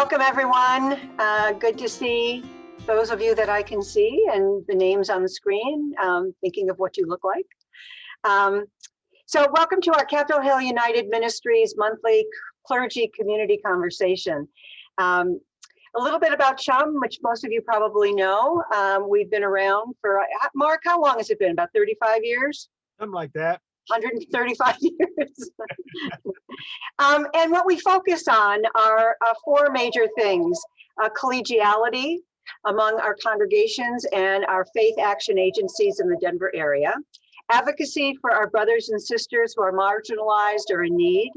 Welcome, everyone. Good to see those of you that I can see and the names on the screen, thinking of what you look like. So welcome to our Capitol Hill United Ministries monthly clergy community conversation. A little bit about CHUM, which most of you probably know. We've been around for, Mark, how long has it been? About 35 years? Something like that. 135 years. And what we focus on are four major things: collegiality among our congregations and our faith action agencies in the Denver area, advocacy for our brothers and sisters who are marginalized or in need,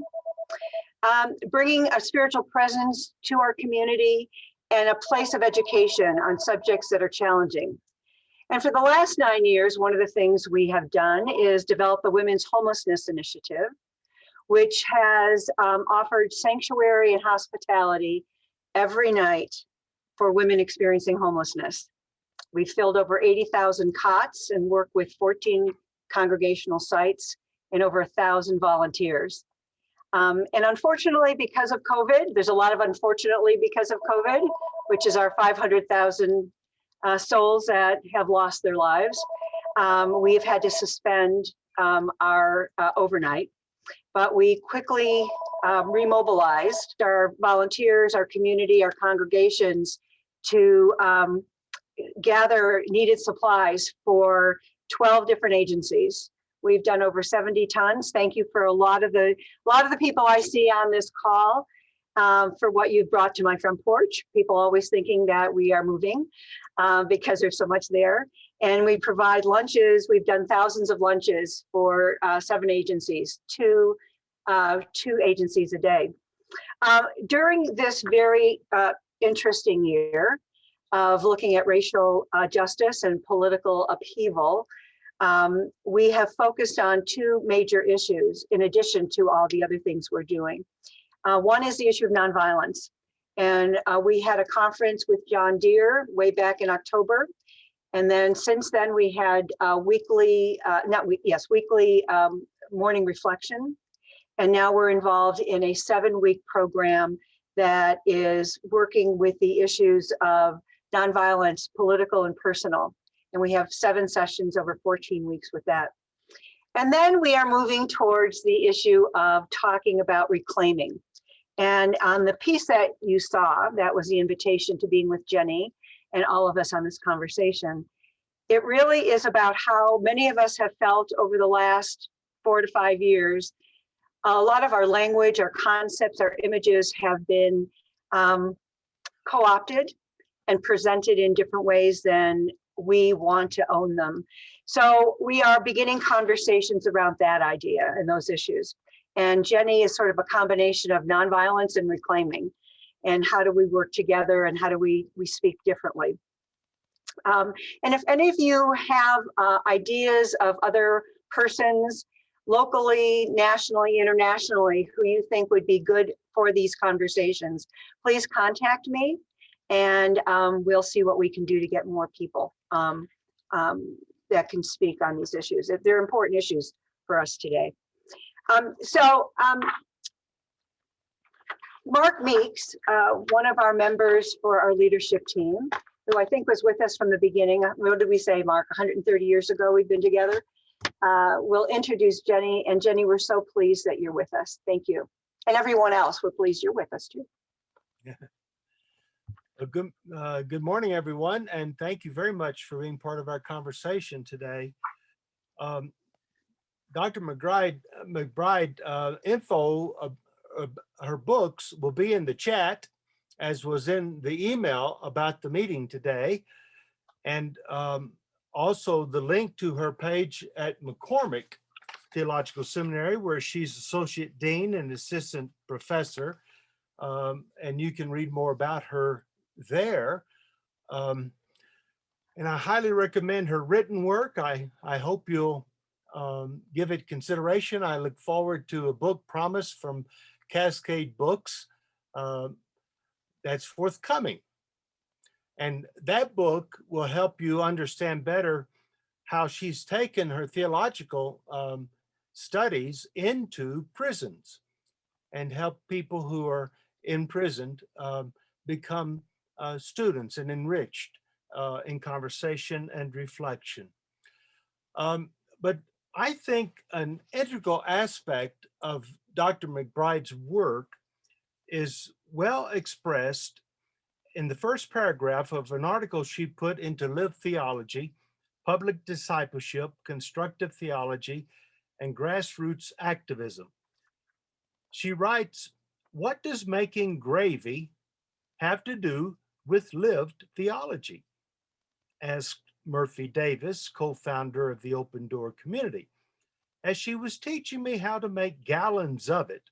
bringing a spiritual presence to our community, and a place of education on subjects that are challenging. And for the last 9 years, one of the things we have done is develop the Women's Homelessness Initiative, which has offered sanctuary and hospitality every night for women experiencing homelessness. We've filled over 80,000 cots and work with 14 congregational sites and over 1,000 volunteers. And unfortunately, because of COVID, there's a lot of unfortunately because of COVID, which is our 500,000 souls that have lost their lives. We have had to suspend our overnight, but we quickly remobilized our volunteers, our community, our congregations to gather needed supplies for 12 different agencies. We've done over 70 tons. Thank you for a lot of the people I see on this call for what you've brought to my front porch. People always thinking that we are moving because there's so much there. And we provide lunches. We've done thousands of lunches for 7 agencies, two agencies a day. During this very interesting year of looking at racial justice and political upheaval, we have focused on 2 major issues in addition to all the other things we're doing. One is the issue of nonviolence. And we had a conference with John Deere way back in October. And then since then we had weekly morning reflection. And now we're involved in a 7-week program that is working with the issues of nonviolence, political and personal. And we have 7 sessions over 14 weeks with that. And then we are moving towards the issue of talking about reclaiming. And on the piece that you saw, that was the invitation to being with Jenny and all of us on this conversation. It really is about how many of us have felt over the last 4 to 5 years. A lot of our language, our concepts, our images have been co-opted and presented in different ways than we want to own them. So we are beginning conversations around that idea and those issues. And Jenny is sort of a combination of nonviolence and reclaiming. And how do we work together and how do we speak differently? And if any of you have ideas of other persons locally, nationally, internationally, who you think would be good for these conversations, please contact me and we'll see what we can do to get more people that can speak on these issues. They're important issues for us today. Mark Meeks, one of our members for our leadership team, who I think was with us from the beginning. What did we say, Mark? 130 years ago we've been together. We'll introduce Jenny. And Jenny, we're so pleased that you're with us. Thank you. And everyone else, we're pleased you're with us too. Good morning, everyone. And thank you very much for being part of our conversation today. Dr. McBride info of her books will be in the chat, as was in the email about the meeting today. And also the link to her page at McCormick Theological Seminary, where she's Associate Dean and Assistant Professor. And you can read more about her there. And I highly recommend her written work. I hope you'll give it consideration. I look forward to a book promise from Cascade Books that's forthcoming. And that book will help you understand better how she's taken her theological studies into prisons and help people who are imprisoned become students and enriched in conversation and reflection. But I think an integral aspect of Dr. McBride's work is well expressed in the first paragraph of an article she put into Live Theology, Public Discipleship, Constructive Theology, and Grassroots Activism. She writes, "What does making gravy have to do with lived theology?" asked Murphy Davis, co-founder of the Open Door community, as she was teaching me how to make gallons of it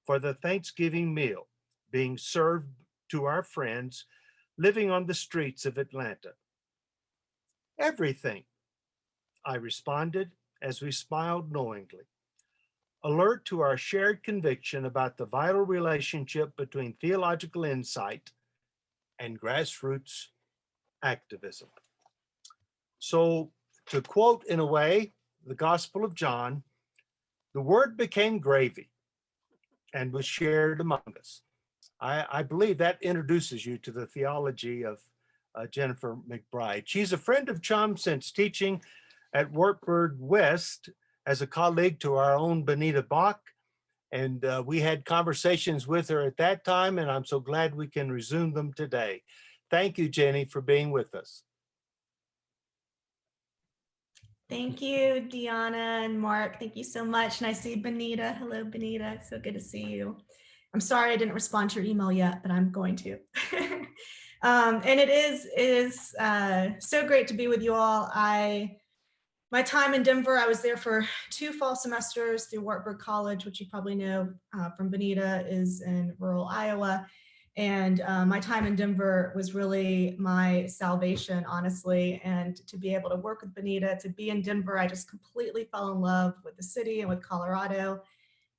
for the Thanksgiving meal being served to our friends living on the streets of Atlanta. "Everything," I responded as we smiled knowingly, alert to our shared conviction about the vital relationship between theological insight and grassroots activism. So, to quote in a way the Gospel of John, the word became gravy and was shared among us. I believe that introduces you to the theology of Jennifer McBride. She's a friend of Chum since teaching at Wartburg West as a colleague to our own Benita Bach. And we had conversations with her at that time, and I'm so glad we can resume them today. Thank you, Jenny, for being with us. Thank you, Deanna and Mark. Thank you so much. And I see Benita. Hello, Benita. It's so good to see you. I'm sorry I didn't respond to your email yet, but I'm going to. And it is so great to be with you all. My time in Denver, I was there for 2 fall semesters through Wartburg College, which you probably know from Benita, is in rural Iowa. And my time in Denver was really my salvation, honestly. And to be able to work with Benita, to be in Denver, I just completely fell in love with the city and with Colorado,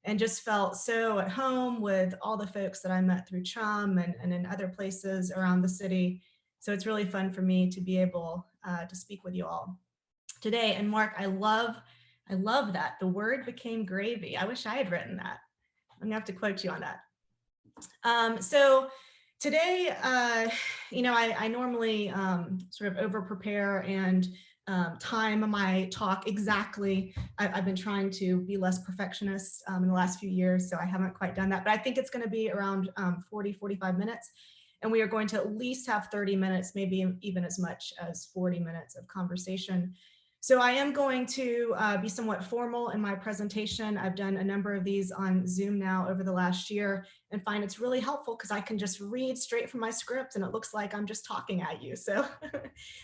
and just felt so at home with all the folks that I met through Chum and in other places around the city. So it's really fun for me to be able to speak with you all today. And Mark, I love that. The word became gravy. I wish I had written that. I'm gonna have to quote you on that. So today, I normally sort of over prepare and time my talk exactly. I've been trying to be less perfectionist in the last few years, so I haven't quite done that, but I think it's going to be around 40-45 minutes. And we are going to at least have 30 minutes, maybe even as much as 40 minutes of conversation. So I am going to be somewhat formal in my presentation. I've done a number of these on Zoom now over the last year and find it's really helpful because I can just read straight from my script and it looks like I'm just talking at you. So,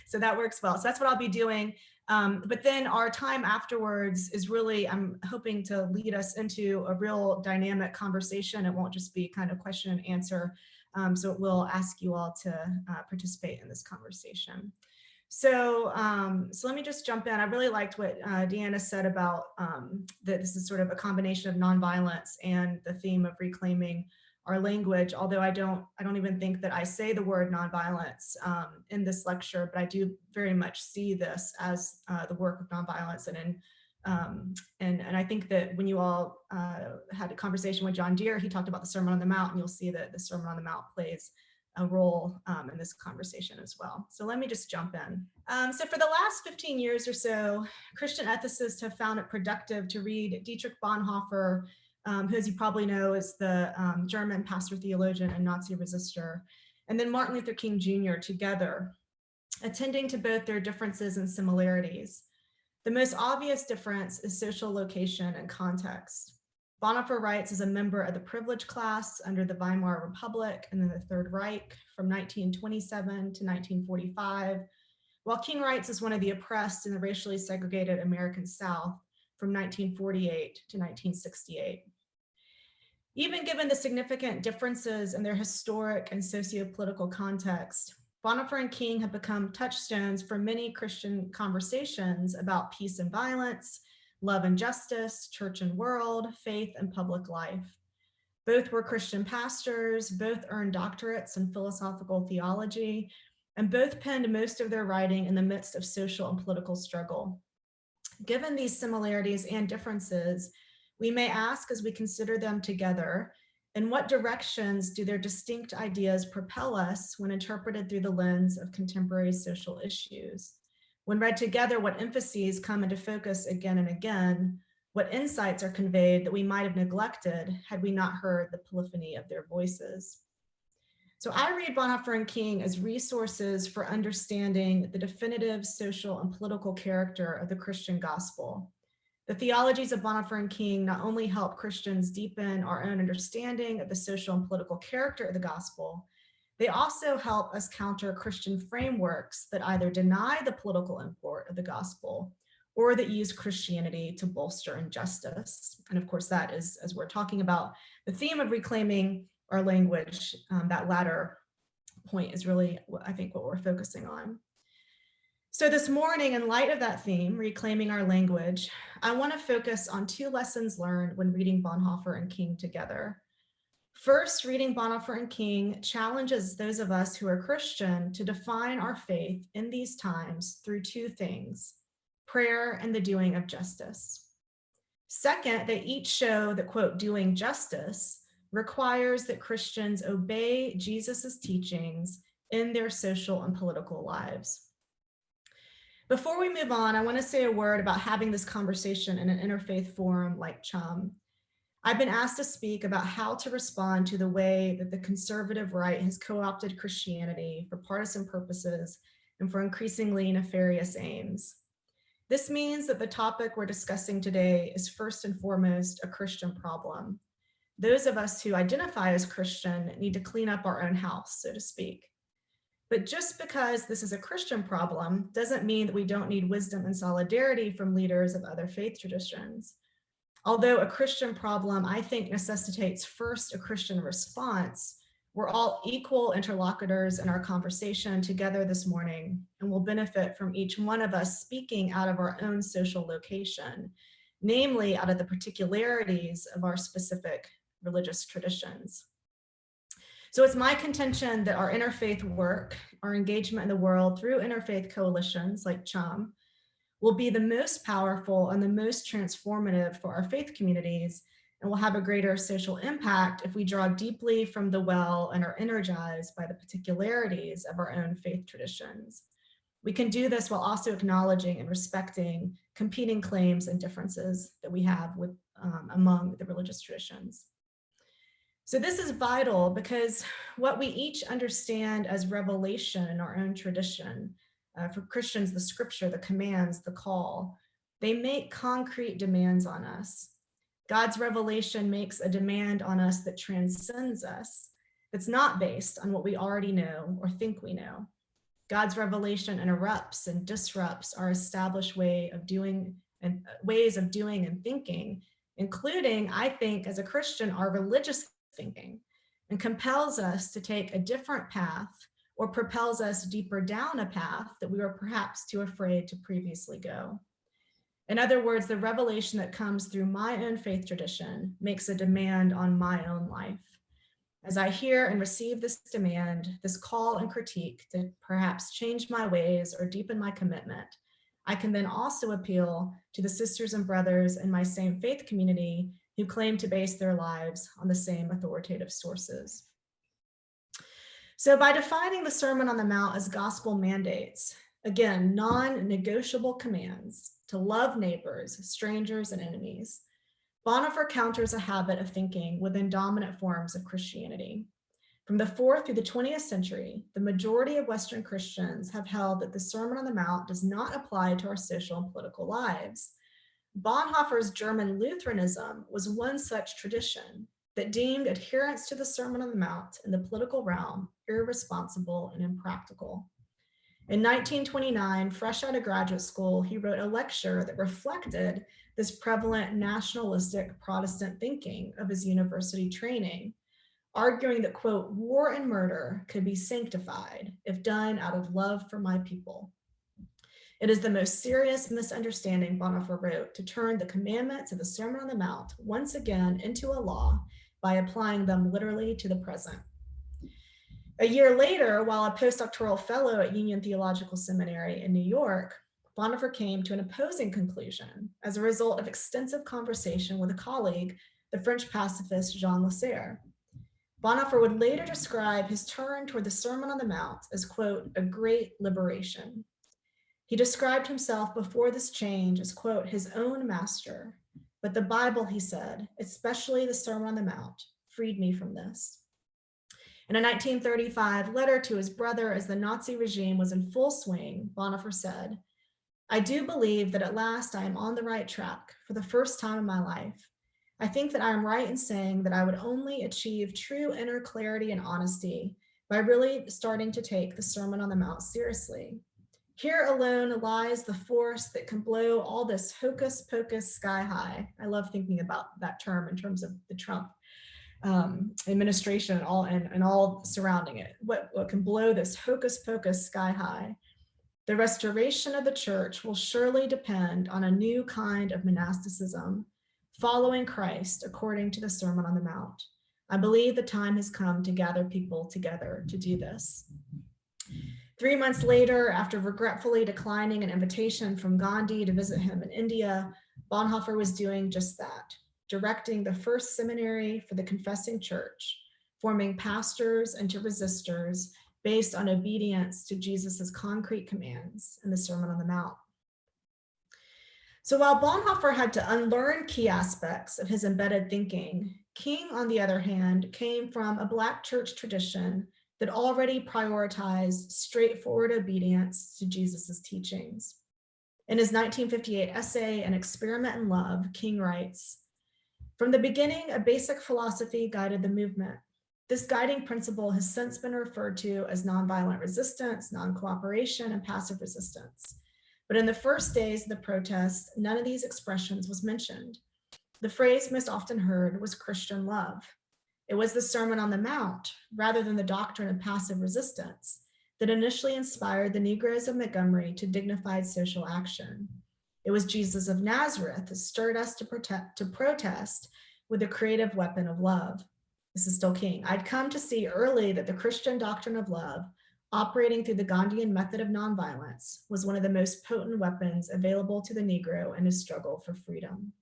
so that works well. So that's what I'll be doing. But then our time afterwards is really, I'm hoping to lead us into a real dynamic conversation. It won't just be kind of question and answer. So it will ask you all to participate in this conversation. So, so let me just jump in. I really liked what Deanna said about that this is sort of a combination of nonviolence and the theme of reclaiming our language. Although I don't even think that I say the word nonviolence in this lecture, but I do very much see this as the work of nonviolence. And I think that when you all had a conversation with John Deere, he talked about the Sermon on the Mount, and you'll see that the Sermon on the Mount plays a role in this conversation as well. So let me just jump in. So for the last 15 years or so, Christian ethicists have found it productive to read Dietrich Bonhoeffer, who, as you probably know, is the German pastor, theologian, and Nazi resistor, and then Martin Luther King Jr. together, attending to both their differences and similarities. The most obvious difference is social location and context. Bonhoeffer writes as a member of the privileged class under the Weimar Republic and then the Third Reich from 1927 to 1945, while King writes as one of the oppressed in the racially segregated American South from 1948 to 1968. Even given the significant differences in their historic and socio-political context, Bonhoeffer and King have become touchstones for many Christian conversations about peace and violence, love and justice, church and world, faith and public life. Both were Christian pastors, both earned doctorates in philosophical theology, and both penned most of their writing in the midst of social and political struggle. Given these similarities and differences, we may ask as we consider them together, In what directions do their distinct ideas propel us when interpreted through the lens of contemporary social issues? When read together, what emphases come into focus again and again? What insights are conveyed that we might have neglected had we not heard the polyphony of their voices? So I read Bonhoeffer and King as resources for understanding the definitive social and political character of the Christian gospel. The theologies of Bonhoeffer and King not only help Christians deepen our own understanding of the social and political character of the gospel, they also help us counter Christian frameworks that either deny the political import of the gospel or that use Christianity to bolster injustice. And of course, that is, as we're talking about the theme of reclaiming our language, that latter point is really, I think, what we're focusing on. So this morning, in light of that theme, reclaiming our language, I want to focus on two lessons learned when reading Bonhoeffer and King together. First, reading Bonhoeffer and King challenges those of us who are Christian to define our faith in these times through two things: prayer and the doing of justice. Second, they each show that, quote, doing justice requires that Christians obey Jesus's teachings in their social and political lives. Before we move on, I want to say a word about having this conversation in an interfaith forum like CHUM. I've been asked to speak about how to respond to the way that the conservative right has co-opted Christianity for partisan purposes and for increasingly nefarious aims. This means that the topic we're discussing today is first and foremost a Christian problem. Those of us who identify as Christian need to clean up our own house, so to speak. But just because this is a Christian problem doesn't mean that we don't need wisdom and solidarity from leaders of other faith traditions. Although a Christian problem, I think, necessitates first a Christian response, we're all equal interlocutors in our conversation together this morning, and will benefit from each one of us speaking out of our own social location, namely out of the particularities of our specific religious traditions. So it's my contention that our interfaith work, our engagement in the world through interfaith coalitions like CHUM, will be the most powerful and the most transformative for our faith communities, and will have a greater social impact if we draw deeply from the well and are energized by the particularities of our own faith traditions. We can do this while also acknowledging and respecting competing claims and differences that we have with, among the religious traditions. So this is vital because what we each understand as revelation in our own tradition, for Christians, the scripture, the commands, the call, they make concrete demands on us. God's revelation makes a demand on us that transcends us, that's not based on what we already know or think we know. God's revelation interrupts and disrupts our established ways of doing and thinking, including, I think, as a Christian, our religious thinking, and compels us to take a different path or propels us deeper down a path that we were perhaps too afraid to previously go. In other words, the revelation that comes through my own faith tradition makes a demand on my own life. As I hear and receive this demand, this call and critique to perhaps change my ways or deepen my commitment, I can then also appeal to the sisters and brothers in my same faith community who claim to base their lives on the same authoritative sources. So by defining the Sermon on the Mount as gospel mandates, again, non-negotiable commands to love neighbors, strangers, and enemies, Bonhoeffer counters a habit of thinking within dominant forms of Christianity. From the 4th through the 20th century, the majority of Western Christians have held that the Sermon on the Mount does not apply to our social and political lives. Bonhoeffer's German Lutheranism was one such tradition that deemed adherence to the Sermon on the Mount in the political realm irresponsible and impractical. In 1929, fresh out of graduate school, he wrote a lecture that reflected this prevalent nationalistic Protestant thinking of his university training, arguing that, quote, war and murder could be sanctified if done out of love for my people. It is the most serious misunderstanding, Bonhoeffer wrote, to turn the commandments of the Sermon on the Mount once again into a law by applying them literally to the present. A year later, while a postdoctoral fellow at Union Theological Seminary in New York, Bonhoeffer came to an opposing conclusion as a result of extensive conversation with a colleague, the French pacifist Jean Lasserre. Bonhoeffer would later describe his turn toward the Sermon on the Mount as, quote, a great liberation. He described himself before this change as, quote, his own master. But the Bible, he said, especially the Sermon on the Mount, freed me from this. In a 1935 letter to his brother as the Nazi regime was in full swing, Bonhoeffer said, I do believe that at last I am on the right track for the first time in my life. I think that I am right in saying that I would only achieve true inner clarity and honesty by really starting to take the Sermon on the Mount seriously. Here alone lies the force that can blow all this hocus pocus sky high. I love thinking about that term in terms of the Trump administration and all surrounding it. What can blow this hocus pocus sky high? The restoration of the church will surely depend on a new kind of monasticism, following Christ according to the Sermon on the Mount. I believe the time has come to gather people together to do this. 3 months later, after regretfully declining an invitation from Gandhi to visit him in India, Bonhoeffer was doing just that, directing the first seminary for the confessing church, forming pastors into resistors based on obedience to Jesus's concrete commands in the Sermon on the Mount. So while Bonhoeffer had to unlearn key aspects of his embedded thinking, King, on the other hand, came from a Black church tradition that already prioritized straightforward obedience to Jesus's teachings. In his 1958 essay, An Experiment in Love, King writes, from the beginning, a basic philosophy guided the movement. This guiding principle has since been referred to as nonviolent resistance, non-cooperation, and passive resistance. But in the first days of the protest, none of these expressions was mentioned. The phrase most often heard was Christian love. It was the Sermon on the Mount, rather than the doctrine of passive resistance, that initially inspired the Negroes of Montgomery to dignified social action. It was Jesus of Nazareth that stirred us to protest with the creative weapon of love. This is still King. I'd come to see early that the Christian doctrine of love, operating through the Gandhian method of nonviolence, was one of the most potent weapons available to the Negro in his struggle for freedom.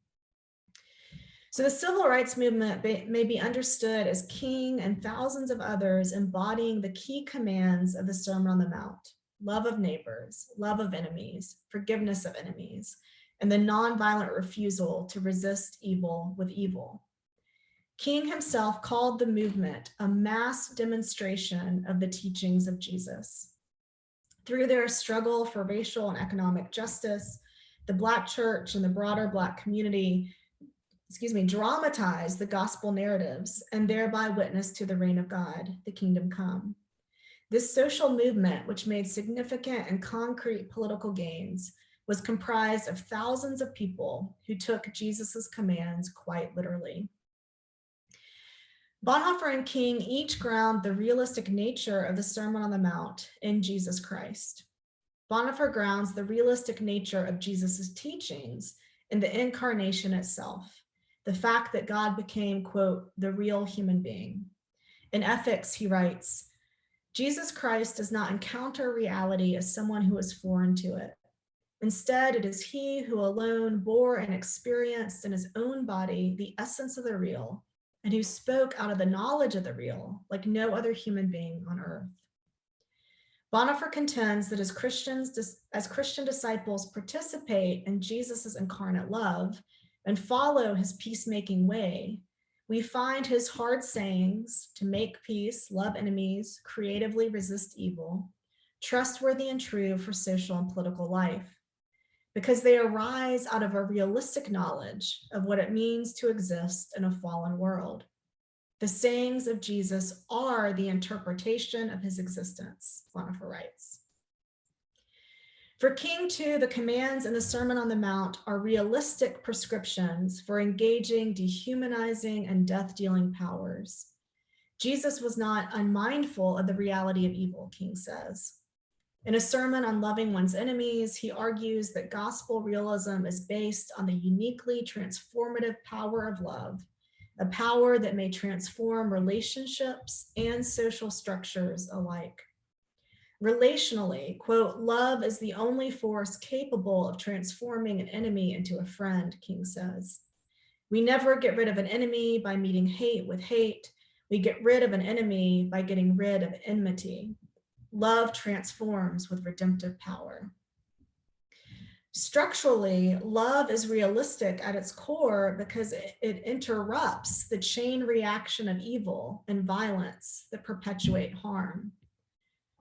So the civil rights movement may be understood as King and thousands of others embodying the key commands of the Sermon on the Mount: love of neighbors, love of enemies, forgiveness of enemies, and the nonviolent refusal to resist evil with evil. King himself called the movement a mass demonstration of the teachings of Jesus. Through their struggle for racial and economic justice, the Black church and the broader Black community dramatized the gospel narratives and thereby witnessed to the reign of God, the kingdom come. This social movement, which made significant and concrete political gains, was comprised of thousands of people who took Jesus's commands quite literally. Bonhoeffer and King each ground the realistic nature of the Sermon on the Mount in Jesus Christ. Bonhoeffer grounds the realistic nature of Jesus's teachings in the incarnation itself, the fact that God became, quote, the real human being. In Ethics, he writes, Jesus Christ does not encounter reality as someone who is foreign to it. Instead, it is he who alone bore and experienced in his own body the essence of the real, and who spoke out of the knowledge of the real like no other human being on earth. Bonhoeffer contends that as Christian disciples participate in Jesus's incarnate love and follow his peacemaking way, we find his hard sayings to make peace, love enemies, creatively resist evil, trustworthy and true for social and political life, because they arise out of a realistic knowledge of what it means to exist in a fallen world. The sayings of Jesus are the interpretation of his existence, Bonhoeffer writes. For King, too, the commands in the Sermon on the Mount are realistic prescriptions for engaging dehumanizing and death-dealing powers. Jesus was not unmindful of the reality of evil, King says. In a sermon on loving one's enemies, he argues that gospel realism is based on the uniquely transformative power of love, a power that may transform relationships and social structures alike. Relationally, quote, love is the only force capable of transforming an enemy into a friend, King says. We never get rid of an enemy by meeting hate with hate. We get rid of an enemy by getting rid of enmity. Love transforms with redemptive power. Structurally, love is realistic at its core because it interrupts the chain reaction of evil and violence that perpetuate harm.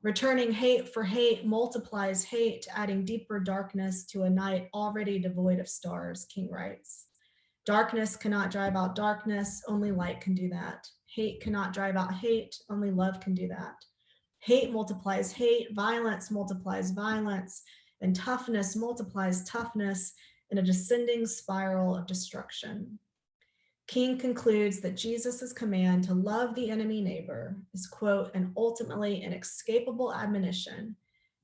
Returning hate for hate multiplies hate, adding deeper darkness to a night already devoid of stars, King writes. Darkness cannot drive out darkness, only light can do that. Hate cannot drive out hate, only love can do that. Hate multiplies hate, violence multiplies violence, and toughness multiplies toughness in a descending spiral of destruction. King concludes that Jesus' command to love the enemy neighbor is, quote, an ultimately inescapable admonition,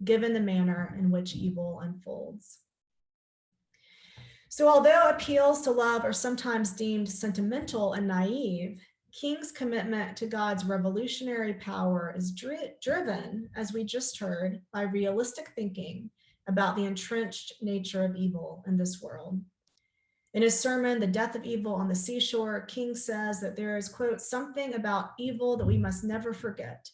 given the manner in which evil unfolds. So although appeals to love are sometimes deemed sentimental and naive, King's commitment to God's revolutionary power is driven, as we just heard, by realistic thinking about the entrenched nature of evil in this world. In his sermon, The Death of Evil on the Seashore, King says that there is, quote, something about evil that we must never forget,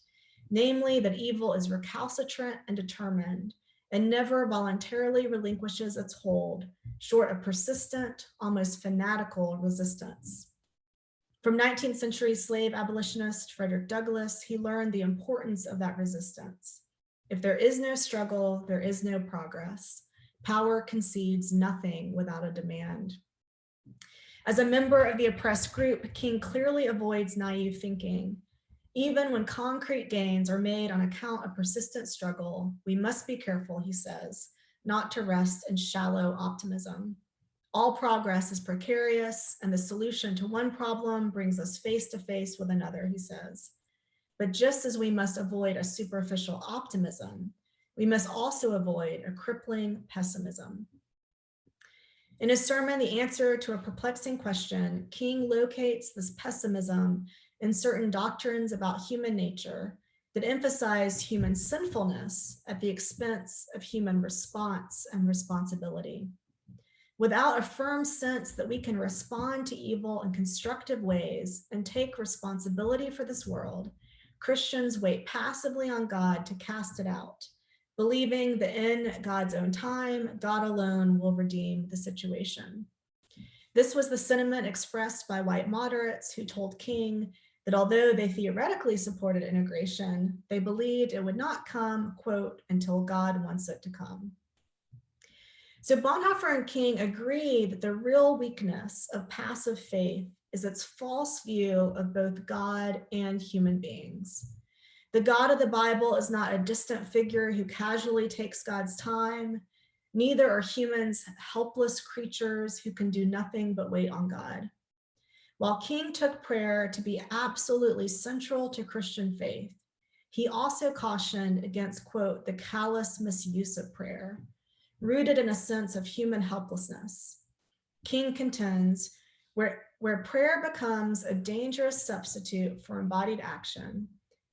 namely that evil is recalcitrant and determined and never voluntarily relinquishes its hold, short of persistent, almost fanatical resistance. From 19th century slave abolitionist Frederick Douglass, he learned the importance of that resistance. If there is no struggle, there is no progress. Power concedes nothing without a demand. As a member of the oppressed group, King clearly avoids naive thinking. Even when concrete gains are made on account of persistent struggle, we must be careful, he says, not to rest in shallow optimism. All progress is precarious, and the solution to one problem brings us face to face with another, he says. But just as we must avoid a superficial optimism, we must also avoid a crippling pessimism. In his sermon, The Answer to a Perplexing Question, King locates this pessimism in certain doctrines about human nature that emphasize human sinfulness at the expense of human response and responsibility. Without a firm sense that we can respond to evil in constructive ways and take responsibility for this world, Christians wait passively on God to cast it out, believing that in God's own time, God alone will redeem the situation. This was the sentiment expressed by white moderates who told King that although they theoretically supported integration, they believed it would not come, quote, until God wants it to come. So Bonhoeffer and King agree that the real weakness of passive faith is its false view of both God and human beings. The God of the Bible is not a distant figure who casually takes God's time. Neither are humans helpless creatures who can do nothing but wait on God. While King took prayer to be absolutely central to Christian faith, he also cautioned against, quote, the callous misuse of prayer, rooted in a sense of human helplessness. King contends, where prayer becomes a dangerous substitute for embodied action,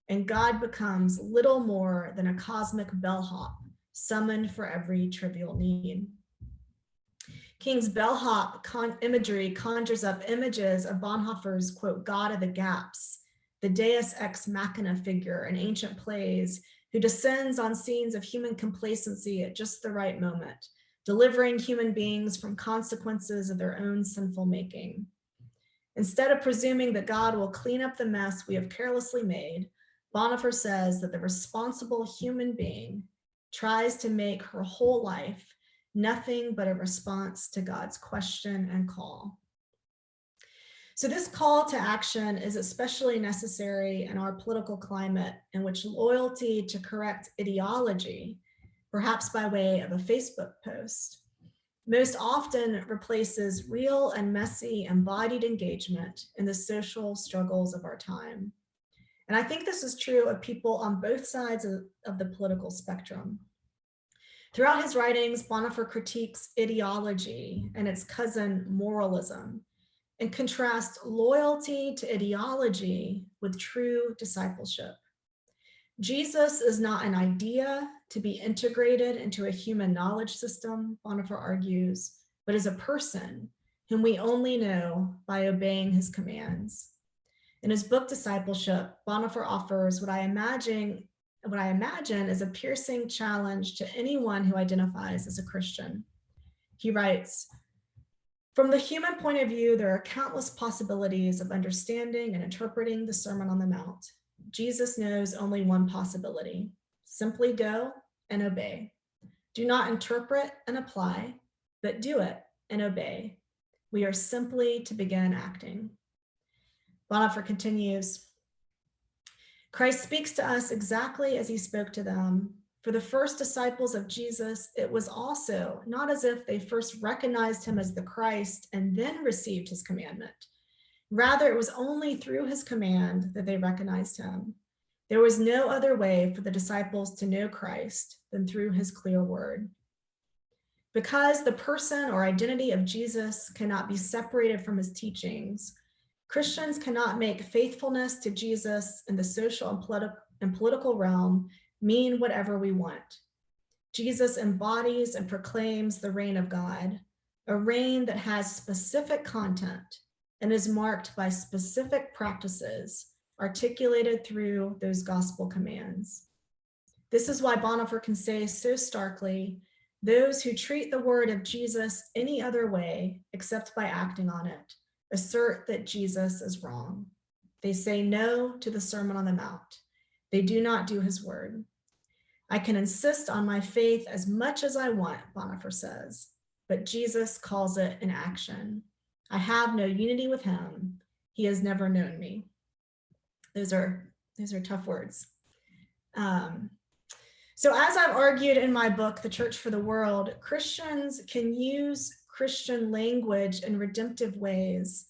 and God becomes little more than a cosmic bellhop summoned for every trivial need. King's bellhop imagery conjures up images of Bonhoeffer's, quote, God of the gaps, the deus ex machina figure in ancient plays who descends on scenes of human complacency at just the right moment, delivering human beings from consequences of their own sinful making. Instead of presuming that God will clean up the mess we have carelessly made, Bonhoeffer says that the responsible human being tries to make her whole life nothing but a response to God's question and call. So this call to action is especially necessary in our political climate in which loyalty to correct ideology, perhaps by way of a Facebook post, most often replaces real and messy embodied engagement in the social struggles of our time. And I think this is true of people on both sides of the political spectrum. Throughout his writings, Bonhoeffer critiques ideology and its cousin moralism, and contrasts loyalty to ideology with true discipleship. Jesus is not an idea to be integrated into a human knowledge system, Bonhoeffer argues, but is a person whom we only know by obeying his commands. In his book, Discipleship, Bonhoeffer offers what I imagine is a piercing challenge to anyone who identifies as a Christian. He writes, "From the human point of view, there are countless possibilities of understanding and interpreting the Sermon on the Mount. Jesus knows only one possibility: simply go and obey. Do not interpret and apply, but do it and obey. We are simply to begin acting." Bonhoeffer continues, "Christ speaks to us exactly as he spoke to them. For the first disciples of Jesus, it was also not as if they first recognized him as the Christ and then received his commandment. Rather, it was only through his command that they recognized him. There was no other way for the disciples to know Christ than through his clear word. Because the person or identity of Jesus cannot be separated from his teachings, Christians cannot make faithfulness to Jesus in the social and political realm mean whatever we want. Jesus embodies and proclaims the reign of God, a reign that has specific content and is marked by specific practices articulated through those gospel commands. This is why Bonhoeffer can say so starkly, those who treat the word of Jesus any other way except by acting on it assert that Jesus is wrong. They say no to the Sermon on the Mount. They do not do his word. I can insist on my faith as much as I want, Bonhoeffer says, but Jesus calls it an action. I have no unity with him. He has never known me." Those are tough words. So as I've argued in my book, The Church for the World, Christians can use Christian language in redemptive ways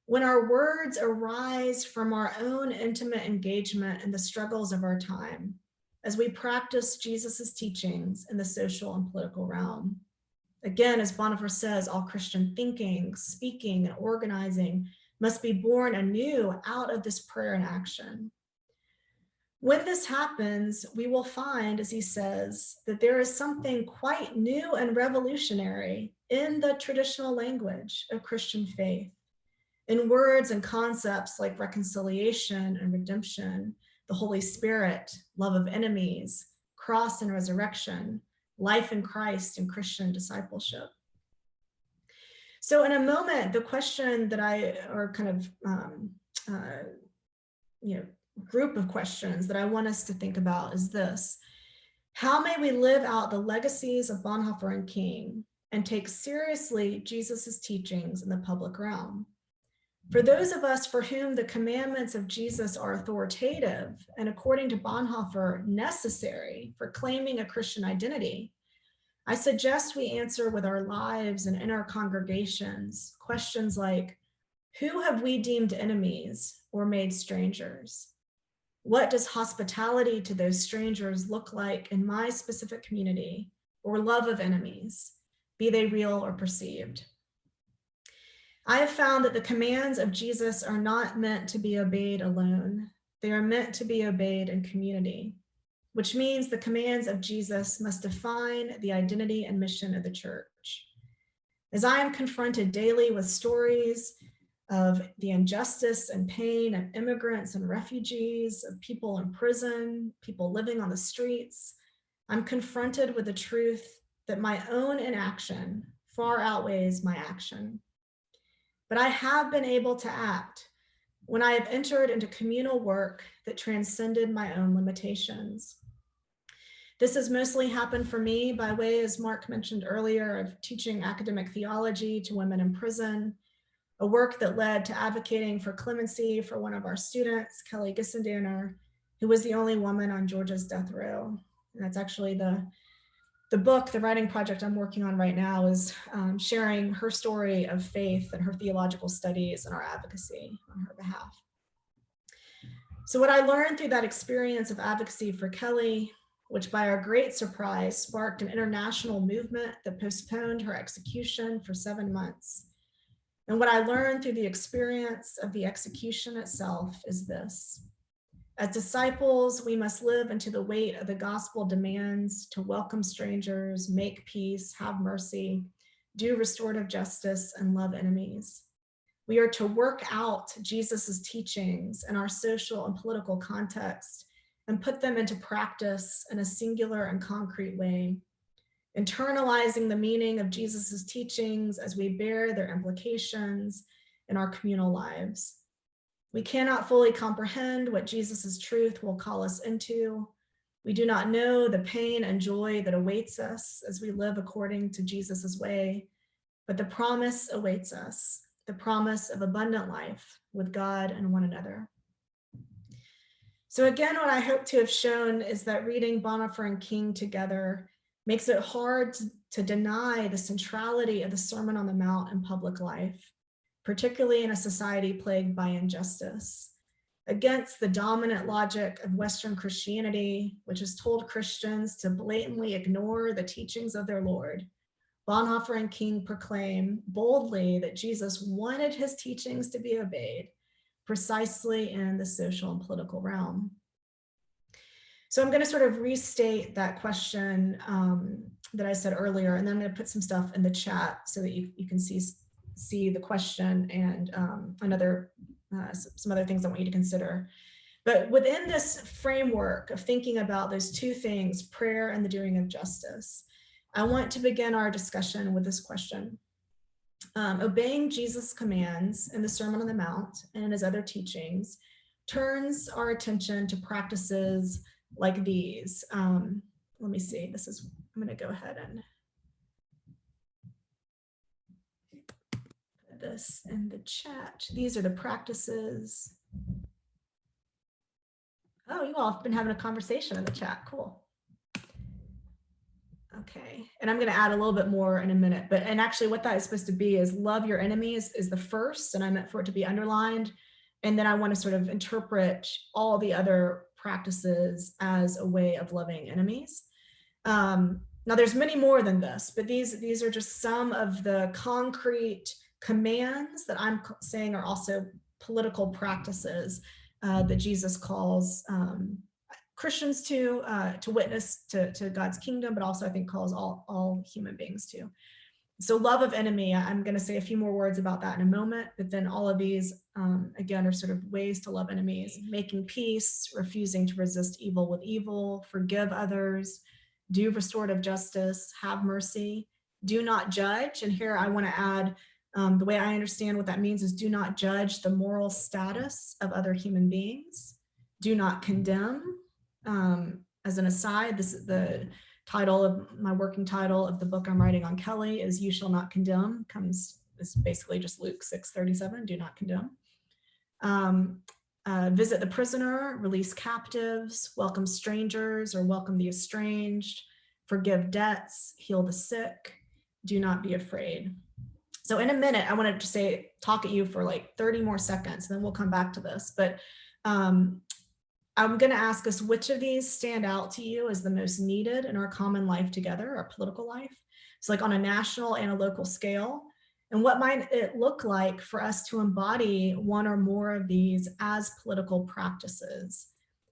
when our words arise from our own intimate engagement in the struggles of our time, as we practice Jesus's teachings in the social and political realm. Again, as Bonhoeffer says, all Christian thinking, speaking, and organizing must be born anew out of this prayer and action. When this happens, we will find, as he says, that there is something quite new and revolutionary in the traditional language of Christian faith, in words and concepts like reconciliation and redemption, the Holy Spirit, love of enemies, cross and resurrection, life in Christ, and Christian discipleship. So in a moment, the question that group of questions that I want us to think about is this: how may we live out the legacies of Bonhoeffer and King and take seriously Jesus's teachings in the public realm? For those of us for whom the commandments of Jesus are authoritative and, according to Bonhoeffer, necessary for claiming a Christian identity, I suggest we answer with our lives and in our congregations questions like, who have we deemed enemies or made strangers? What does hospitality to those strangers look like in my specific community, or love of enemies, be they real or perceived? I have found that the commands of Jesus are not meant to be obeyed alone. They are meant to be obeyed in community, which means the commands of Jesus must define the identity and mission of the church. As I am confronted daily with stories of the injustice and pain of immigrants and refugees, of people in prison, people living on the streets, I'm confronted with the truth that my own inaction far outweighs my action. But I have been able to act when I have entered into communal work that transcended my own limitations. This has mostly happened for me by way, as Mark mentioned earlier, of teaching academic theology to women in prison, a work that led to advocating for clemency for one of our students, Kelly Gissendaner, who was the only woman on Georgia's death row. And that's actually the book, the writing project I'm working on right now is sharing her story of faith and her theological studies and our advocacy on her behalf. So what I learned through that experience of advocacy for Kelly, which by our great surprise sparked an international movement that postponed her execution for 7 months. And what I learned through the experience of the execution itself is this: as disciples, we must live into the weight of the gospel demands to welcome strangers, make peace, have mercy, do restorative justice, and love enemies. We are to work out Jesus's teachings in our social and political context and put them into practice in a singular and concrete way, internalizing the meaning of Jesus's teachings as we bear their implications in our communal lives. We cannot fully comprehend what Jesus's truth will call us into. We do not know the pain and joy that awaits us as we live according to Jesus's way, but the promise awaits us, the promise of abundant life with God and one another. So again, what I hope to have shown is that reading Bonhoeffer and King together makes it hard to deny the centrality of the Sermon on the Mount in public life, particularly in a society plagued by injustice. Against the dominant logic of Western Christianity, which has told Christians to blatantly ignore the teachings of their Lord, Bonhoeffer and King proclaim boldly that Jesus wanted his teachings to be obeyed, precisely in the social and political realm. So I'm going to sort of restate that question that I said earlier, and then I'm going to put some stuff in the chat so that you can see the question and some other things I want you to consider. But within this framework of thinking about those two things, prayer and the doing of justice, I want to begin our discussion with this question. Obeying Jesus' commands in the Sermon on the Mount and in his other teachings turns our attention to practices like these. Let me see, I'm going to go ahead and put this in the chat. These are the practices. Oh, you all have been having a conversation in the chat. Cool. Okay, and I'm going to add a little bit more in a minute, and actually what that is supposed to be is love your enemies is the first, and I meant for it to be underlined, and then I want to sort of interpret all the other practices as a way of loving enemies. Now there's many more than this, but these are just some of the concrete commands that I'm saying are also political practices that Jesus calls Christians to witness to God's kingdom, but also I think calls all human beings to. So love of enemy, I'm going to say a few more words about that in a moment, but then all of these, again, are sort of ways to love enemies: making peace, refusing to resist evil with evil, forgive others, do restorative justice, have mercy, do not judge. And here I want to add, the way I understand what that means is do not judge the moral status of other human beings, do not condemn. As an aside, this is the title of my working title of the book I'm writing on Kelly is You Shall Not Condemn. It's basically just Luke 6:37, do not condemn. Visit the prisoner, release captives, welcome strangers or welcome the estranged, forgive debts, heal the sick, do not be afraid. So in a minute, I wanted to talk at you for like 30 more seconds, and then we'll come back to this. But I'm going to ask us which of these stand out to you as the most needed in our common life together, our political life. So like on a national and a local scale. And what might it look like for us to embody one or more of these as political practices?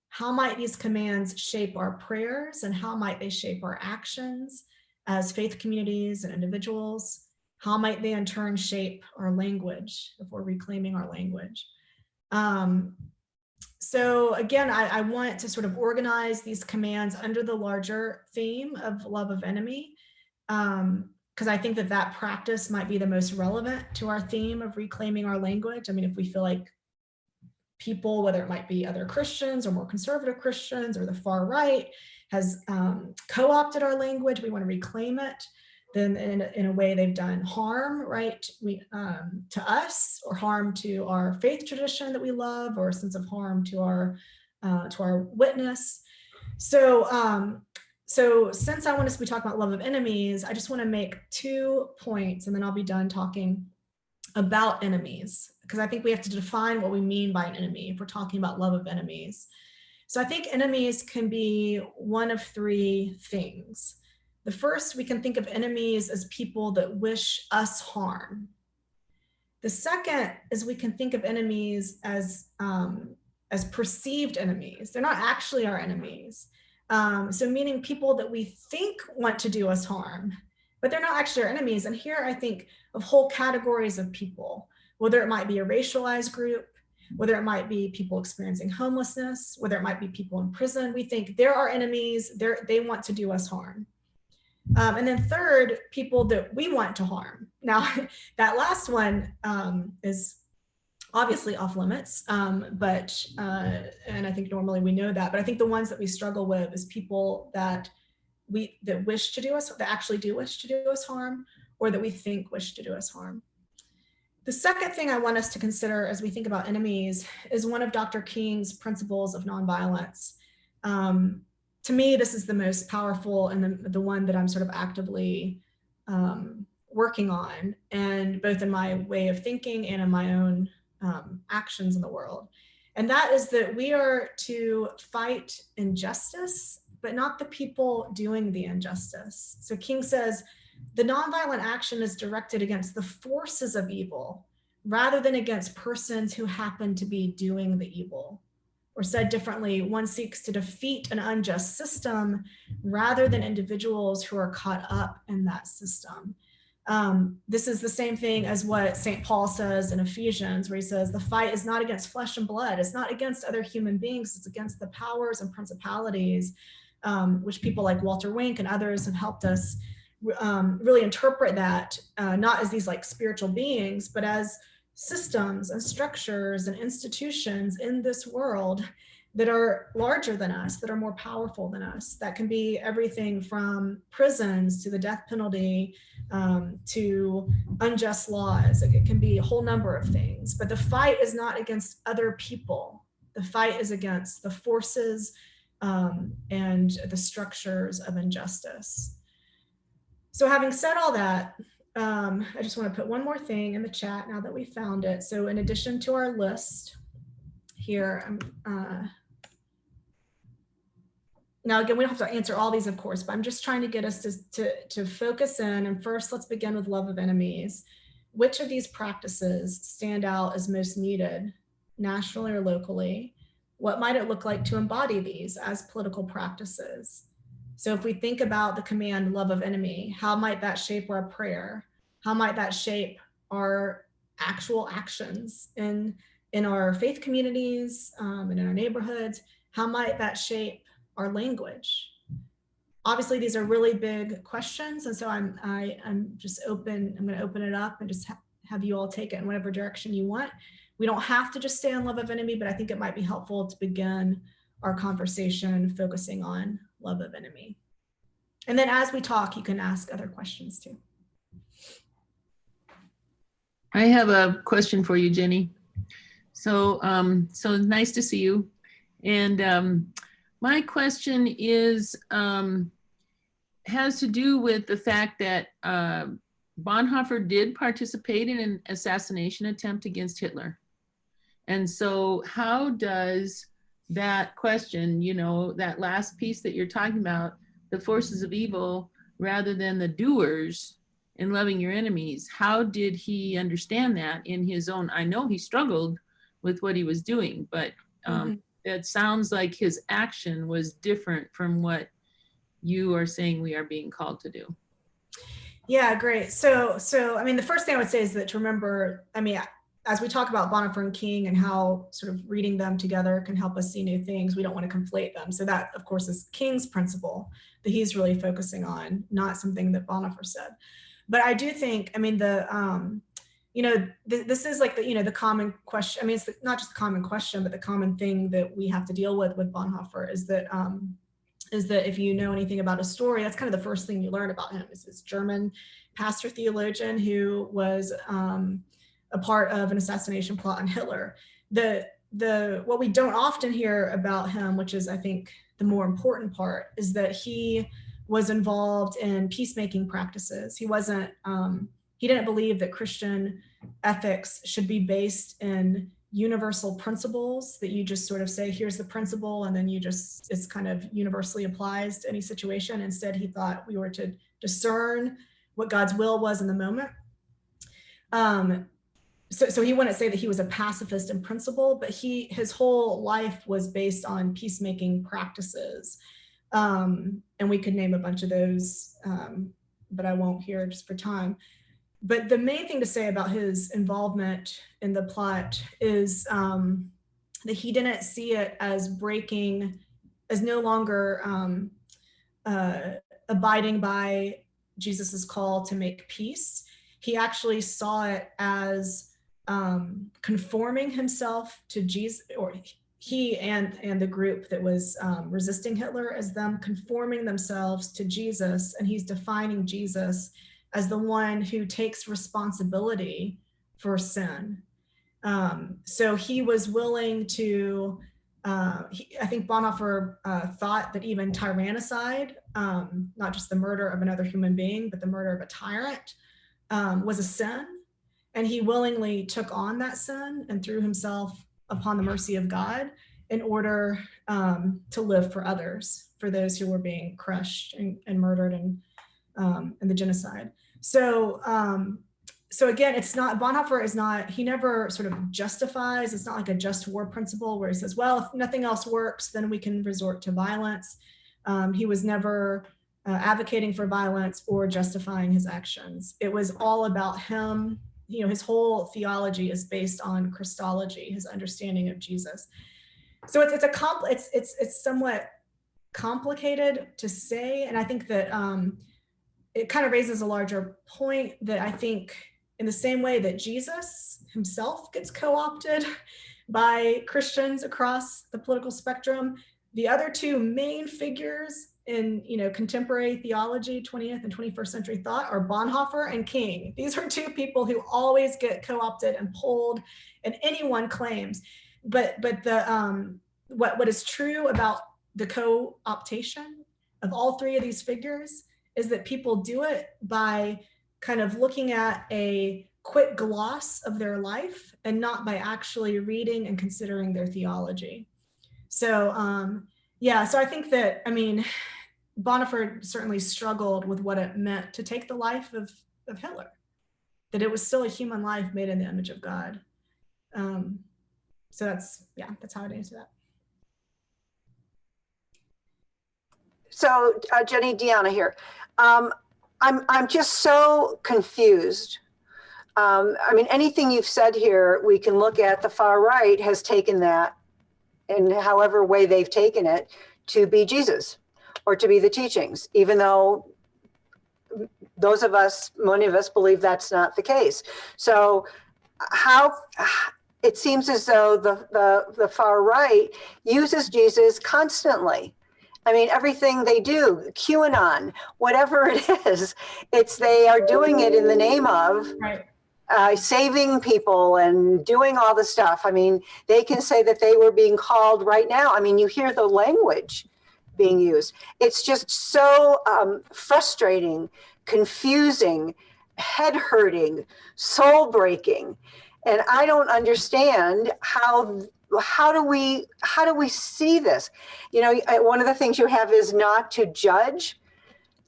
How might these commands shape our prayers, and how might they shape our actions as faith communities and individuals? How might they in turn shape our language if we're reclaiming our language? So again, I want to sort of organize these commands under the larger theme of love of enemy, because I think that practice might be the most relevant to our theme of reclaiming our language. I mean, if we feel like people, whether it might be other Christians or more conservative Christians or the far right, has co-opted our language, we want to reclaim it, then in a way they've done harm, right, to us, or harm to our faith tradition that we love, or a sense of harm to our witness. So since I want us to be talking about love of enemies, I just want to make 2 points, and then I'll be done talking about enemies, because I think we have to define what we mean by an enemy if we're talking about love of enemies. So I think enemies can be one of 3 things. The first, we can think of enemies as people that wish us harm. The second is we can think of enemies as perceived enemies. They're not actually our enemies. So meaning people that we think want to do us harm, but they're not actually our enemies. And here I think of whole categories of people whether it might be a racialized group, whether it might be people experiencing homelessness, whether it might be people in prison. We think they're our enemies, they want to do us harm. And then third, people that we want to harm. Now, that last one is obviously off limits, and I think normally we know that, but I think the ones that we struggle with is people that wish to do us, that actually do wish to do us harm, or that we think wish to do us harm. The second thing I want us to consider as we think about enemies is one of Dr. King's principles of nonviolence. To me, this is the most powerful and the one that I'm sort of actively working on, and both in my way of thinking and in my own actions in the world. And that is that we are to fight injustice, but not the people doing the injustice. So King says, the nonviolent action is directed against the forces of evil rather than against persons who happen to be doing the evil. Or said differently, one seeks to defeat an unjust system rather than individuals who are caught up in that system. This is the same thing as what St. Paul says in Ephesians, where he says, the fight is not against flesh and blood. It's not against other human beings. It's against the powers and principalities, which people like Walter Wink and others have helped us really interpret that, not as these like spiritual beings, but as systems and structures and institutions in this world that are larger than us, that are more powerful than us. That can be everything from prisons to the death penalty, to unjust laws. It can be a whole number of things, but the fight is not against other people. The fight is against the forces and the structures of injustice. So having said all that, I just want to put one more thing in the chat now that we found it. So in addition to our list here, now again, we don't have to answer all these, of course, but I'm just trying to get us to focus in. And first, let's begin with love of enemies. Which of these practices stand out as most needed, nationally or locally? What might it look like to embody these as political practices? So if we think about the command, love of enemy, how might that shape our prayer? How might that shape our actual actions in our faith communities and in our neighborhoods? How might that shape our language? Obviously, these are really big questions. And so I'm just open, I'm gonna open it up and just have you all take it in whatever direction you want. We don't have to just stay on love of enemy, but I think it might be helpful to begin our conversation focusing on love of enemy. And then as we talk, you can ask other questions too. I have a question for you, Jenny. So nice to see you. And my question is, has to do with the fact that Bonhoeffer did participate in an assassination attempt against Hitler. And so how does that question, you know, that last piece that you're talking about, the forces of evil rather than the doers and loving your enemies, how did he understand that in his own? I know he struggled with what he was doing, but it sounds like his action was different from what you are saying we are being called to do. Yeah, great. So I mean, the first thing I would say is that to remember, I mean, as we talk about Bonhoeffer and King and how sort of reading them together can help us see new things, we don't want to conflate them. So that, of course, is King's principle that he's really focusing on, not something that Bonhoeffer said. But I do think, I mean, you know, this is like the common question. I mean, it's not just the common question, but the common thing that we have to deal with Bonhoeffer is that if you know anything about his story, that's kind of the first thing you learn about him, is this German pastor theologian who was a part of an assassination plot on Hitler. What we don't often hear about him, which is I think the more important part, is that he was involved in peacemaking practices. He wasn't, he didn't believe that Christian ethics should be based in universal principles that you just sort of say, here's the principle, and then it's kind of universally applies to any situation. Instead, he thought we were to discern what God's will was in the moment. So he wouldn't say that he was a pacifist in principle, but his whole life was based on peacemaking practices. And we could name a bunch of those, but I won't here just for time. But the main thing to say about his involvement in the plot is that he didn't see it as breaking, as no longer abiding by Jesus's call to make peace. He actually saw it as conforming himself to Jesus, or he and the group that was resisting Hitler, as them conforming themselves to Jesus, and he's defining Jesus as the one who takes responsibility for sin. So he was willing to, I think Bonhoeffer thought that even tyrannicide, not just the murder of another human being, but the murder of a tyrant, was a sin. And he willingly took on that sin and threw himself upon the mercy of God in order to live for others, for those who were being crushed and murdered in the genocide. So again, it's not, Bonhoeffer is not, he never sort of justifies, it's not like a just war principle where he says, well, if nothing else works, then we can resort to violence. He was never advocating for violence or justifying his actions. It was all about him. You know, his whole theology is based on Christology, his understanding of Jesus. So it's somewhat complicated to say, and I think that it kind of raises a larger point that I think, in the same way that Jesus himself gets co-opted by Christians across the political spectrum, the other two main figures in contemporary theology, 20th and 21st century thought, are Bonhoeffer and King. These are two people who always get co-opted and pulled, and anyone claims. But the what is true about the co-optation of all three of these figures is that people do it by kind of looking at a quick gloss of their life and not by actually reading and considering their theology. So yeah, so I think that, I mean, Bonhoeffer certainly struggled with what it meant to take the life of Hitler, that it was still a human life made in the image of God. So that's how I'd answer that. So Jenny, Deanna here. I'm just so confused. I mean, anything you've said here, we can look at. The far right has taken that, in however way they've taken it, to be Jesus or to be the teachings, even though those of us, many of us, believe that's not the case. So how, it seems as though the far right uses Jesus constantly. I mean, everything they do, QAnon, whatever it is, they are doing it in the name of saving people and doing all the stuff. I mean, they can say that they were being called right now. I mean, you hear the language being used. It's just so frustrating, confusing, head hurting, soul breaking. And I don't understand how do we see this? One of the things you have is not to judge.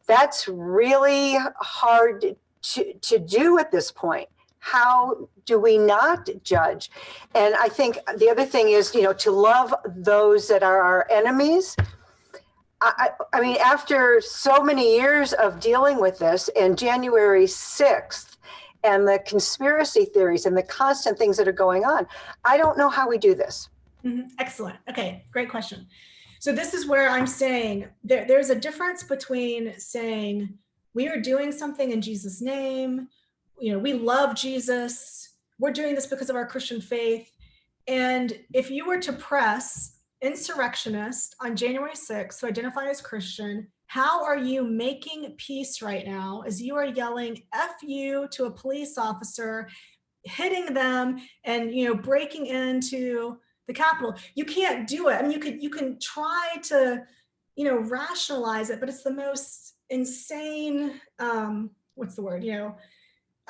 That's really hard to do at this point. How do we not judge? And I think the other thing is, to love those that are our enemies. I mean, after so many years of dealing with this, and January 6th, and the conspiracy theories and the constant things that are going on, I don't know how we do this. Mm-hmm. Excellent. Okay, great question. So this is where I'm saying there's a difference between saying we are doing something in Jesus' name, we love Jesus, we're doing this because of our Christian faith. And if you were to press insurrectionist on January 6th who identify as Christian, how are you making peace right now as you are yelling F you to a police officer, hitting them, and breaking into the Capitol? You can't do it. I mean, you can try to rationalize it, but it's the most insane what's the word,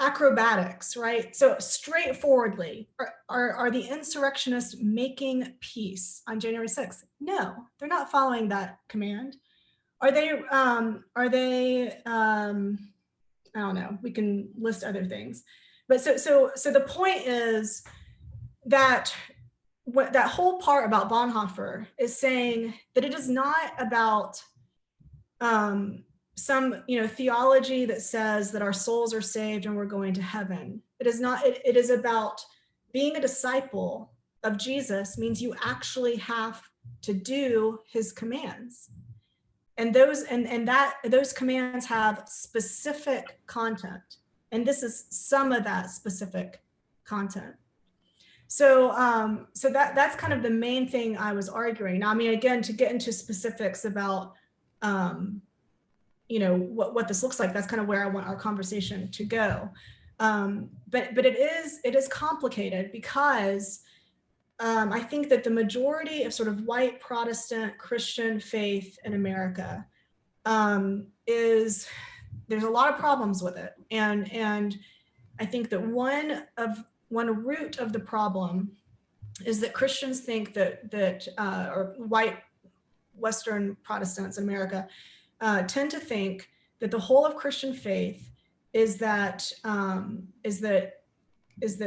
acrobatics, right? So straightforwardly, are the insurrectionists making peace on January 6th? No, they're not following that command. Are they I don't know, we can list other things. But so the point is that that whole part about Bonhoeffer is saying that it is not about some, theology that says that our souls are saved and we're going to heaven. It is not, it is about being a disciple of Jesus means you actually have to do his commands. And those commands have specific content. And this is some of that specific content. So that's kind of the main thing I was arguing. Now, I mean, again, to get into specifics about what this looks like, that's kind of where I want our conversation to go. But it is complicated because I think that the majority of sort of white Protestant Christian faith in America there's a lot of problems with it. And I think that one root of the problem is that Christians think that or white Western Protestants in America tend to think that the whole of Christian faith is that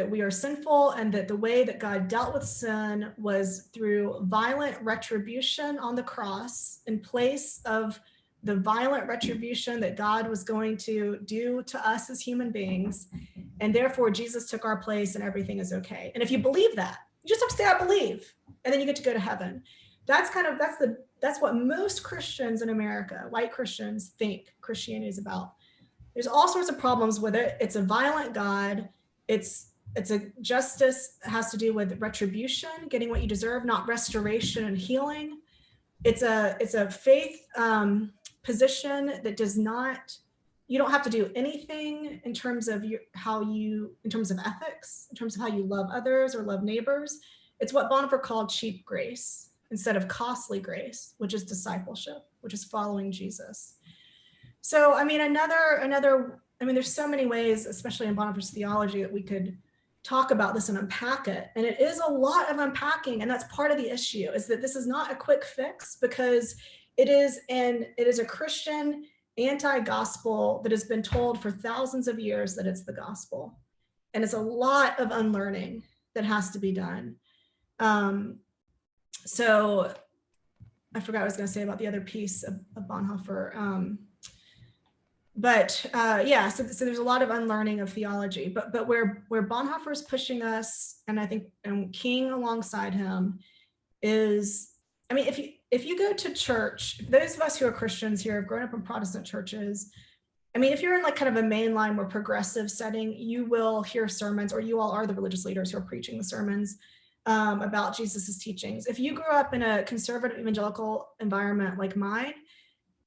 we are sinful, and that the way that God dealt with sin was through violent retribution on the cross in place of the violent retribution that God was going to do to us as human beings. And therefore Jesus took our place and everything is okay. And if you believe that, you just have to say, I believe, and then you get to go to heaven. That's what most Christians in America, white Christians, think Christianity is about. There's all sorts of problems with it. It's a violent God. It's a justice has to do with retribution, getting what you deserve, not restoration and healing. It's a faith position that does not, you don't have to do anything in terms of in terms of ethics, in terms of how you love others or love neighbors. It's what Bonhoeffer called cheap grace instead of costly grace, which is discipleship, which is following Jesus. So, I mean, there's so many ways, especially in Bonhoeffer's theology, that we could talk about this and unpack it. And it is a lot of unpacking. And that's part of the issue, is that this is not a quick fix, because it is a Christian anti-gospel that has been told for thousands of years that it's the gospel. And it's a lot of unlearning that has to be done. So I forgot what I was going to say about the other piece of Bonhoeffer. So there's a lot of unlearning of theology, but where Bonhoeffer is pushing us, and I think, and King alongside him, is, I mean, if you go to church, those of us who are Christians here have grown up in Protestant churches. I mean, if you're in like kind of a mainline, more progressive setting, you will hear sermons, or you all are the religious leaders who are preaching the sermons about Jesus's teachings. If you grew up in a conservative evangelical environment like mine,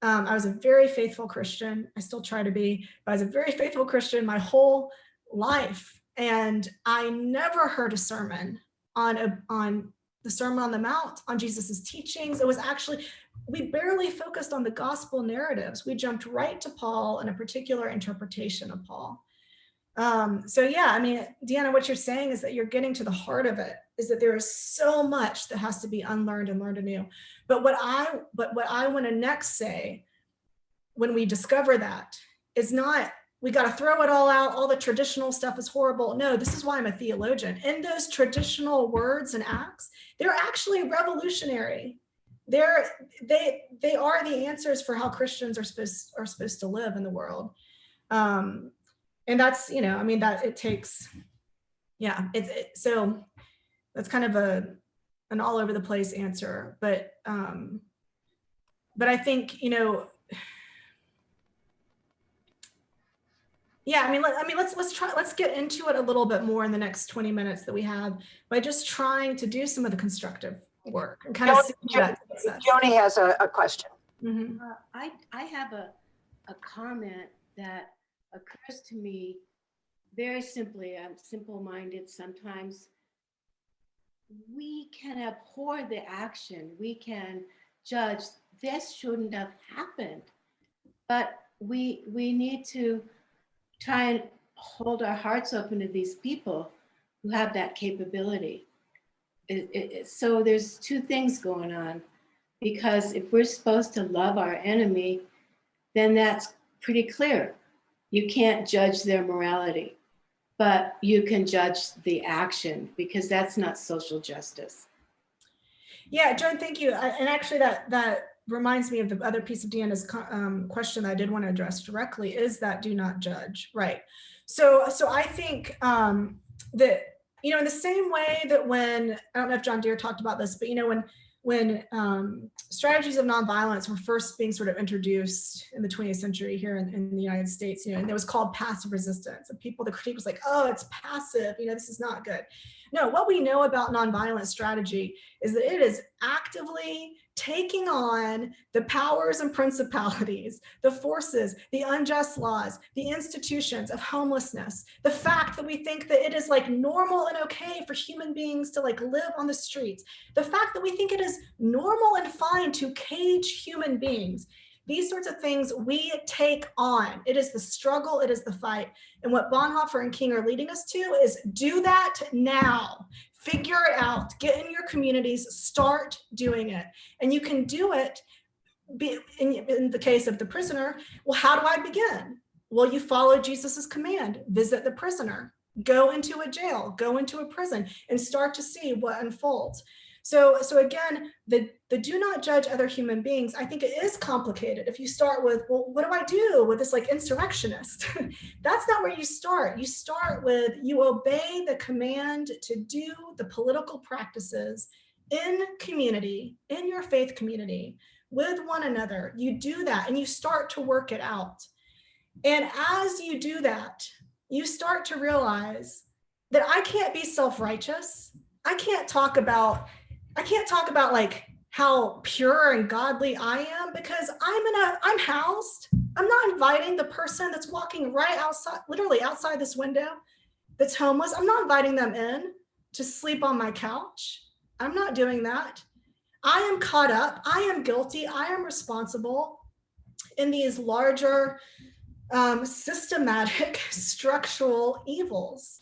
I was a very faithful Christian. I still try to be, but I was a very faithful Christian my whole life. And I never heard a sermon on the Sermon on the Mount, on Jesus's teachings. It was actually, we barely focused on the gospel narratives. We jumped right to Paul and a particular interpretation of Paul. So yeah, I mean, Deanna, what you're saying is that you're getting to the heart of it, is that there is so much that has to be unlearned and learned anew. But what I want to next say, when we discover that, is not, we got to throw it all out, all the traditional stuff is horrible. No, this is why I'm a theologian. In those traditional words and acts, they're actually revolutionary. They are the answers for how Christians are supposed to live in the world. And that's, I mean, that it takes, yeah, so that's kind of an all over the place answer, but I think, yeah, let's get into it a little bit more in the next 20 minutes that we have, by just trying to do some of the constructive work and kind of see that. Joni has a question. Mm-hmm. I have a comment that occurs to me very simply. I'm simple-minded sometimes. We can abhor the action. We can judge, this shouldn't have happened. But we need to try and hold our hearts open to these people who have that capability. So there's two things going on, because if we're supposed to love our enemy, then that's pretty clear. You can't judge their morality, but you can judge the action, because that's not social justice. Yeah, Joan, thank you. And actually that reminds me of the other piece of Deanna's question that I did want to address directly, is that do not judge, right? So I think that, you know, in the same way that when, I don't know if John Deere talked about this, but, you know, when strategies of nonviolence were first being sort of introduced in the 20th century here in the United States, you know, and it was called passive resistance. And people, the critique was like, oh, it's passive, you know, this is not good. No, what we know about nonviolent strategy is that it is actively taking on the powers and principalities, the forces, the unjust laws, the institutions of homelessness, the fact that we think that it is like normal and okay for human beings to like live on the streets, the fact that we think it is normal and fine to cage human beings. These sorts of things we take on. It is the struggle, it is the fight. And what Bonhoeffer and King are leading us to is do that now. Figure it out, get in your communities, start doing it. And you can do it in the case of the prisoner. Well, how do I begin? Well, you follow Jesus's command, visit the prisoner, go into a jail, go into a prison, and start to see what unfolds. So again, the do not judge other human beings, I think it is complicated. If you start with, well, what do I do with this like insurrectionist? That's not where you start. You start with, you obey the command to do the political practices in community, in your faith community, with one another. You do that and you start to work it out. And as you do that, you start to realize that I can't be self-righteous. I can't talk about like how pure and godly I am, because I'm housed. I'm not inviting the person that's walking right outside, literally outside this window, that's homeless. I'm not inviting them in to sleep on my couch. I'm not doing that. I am caught up. I am guilty. I am responsible in these larger systematic structural evils.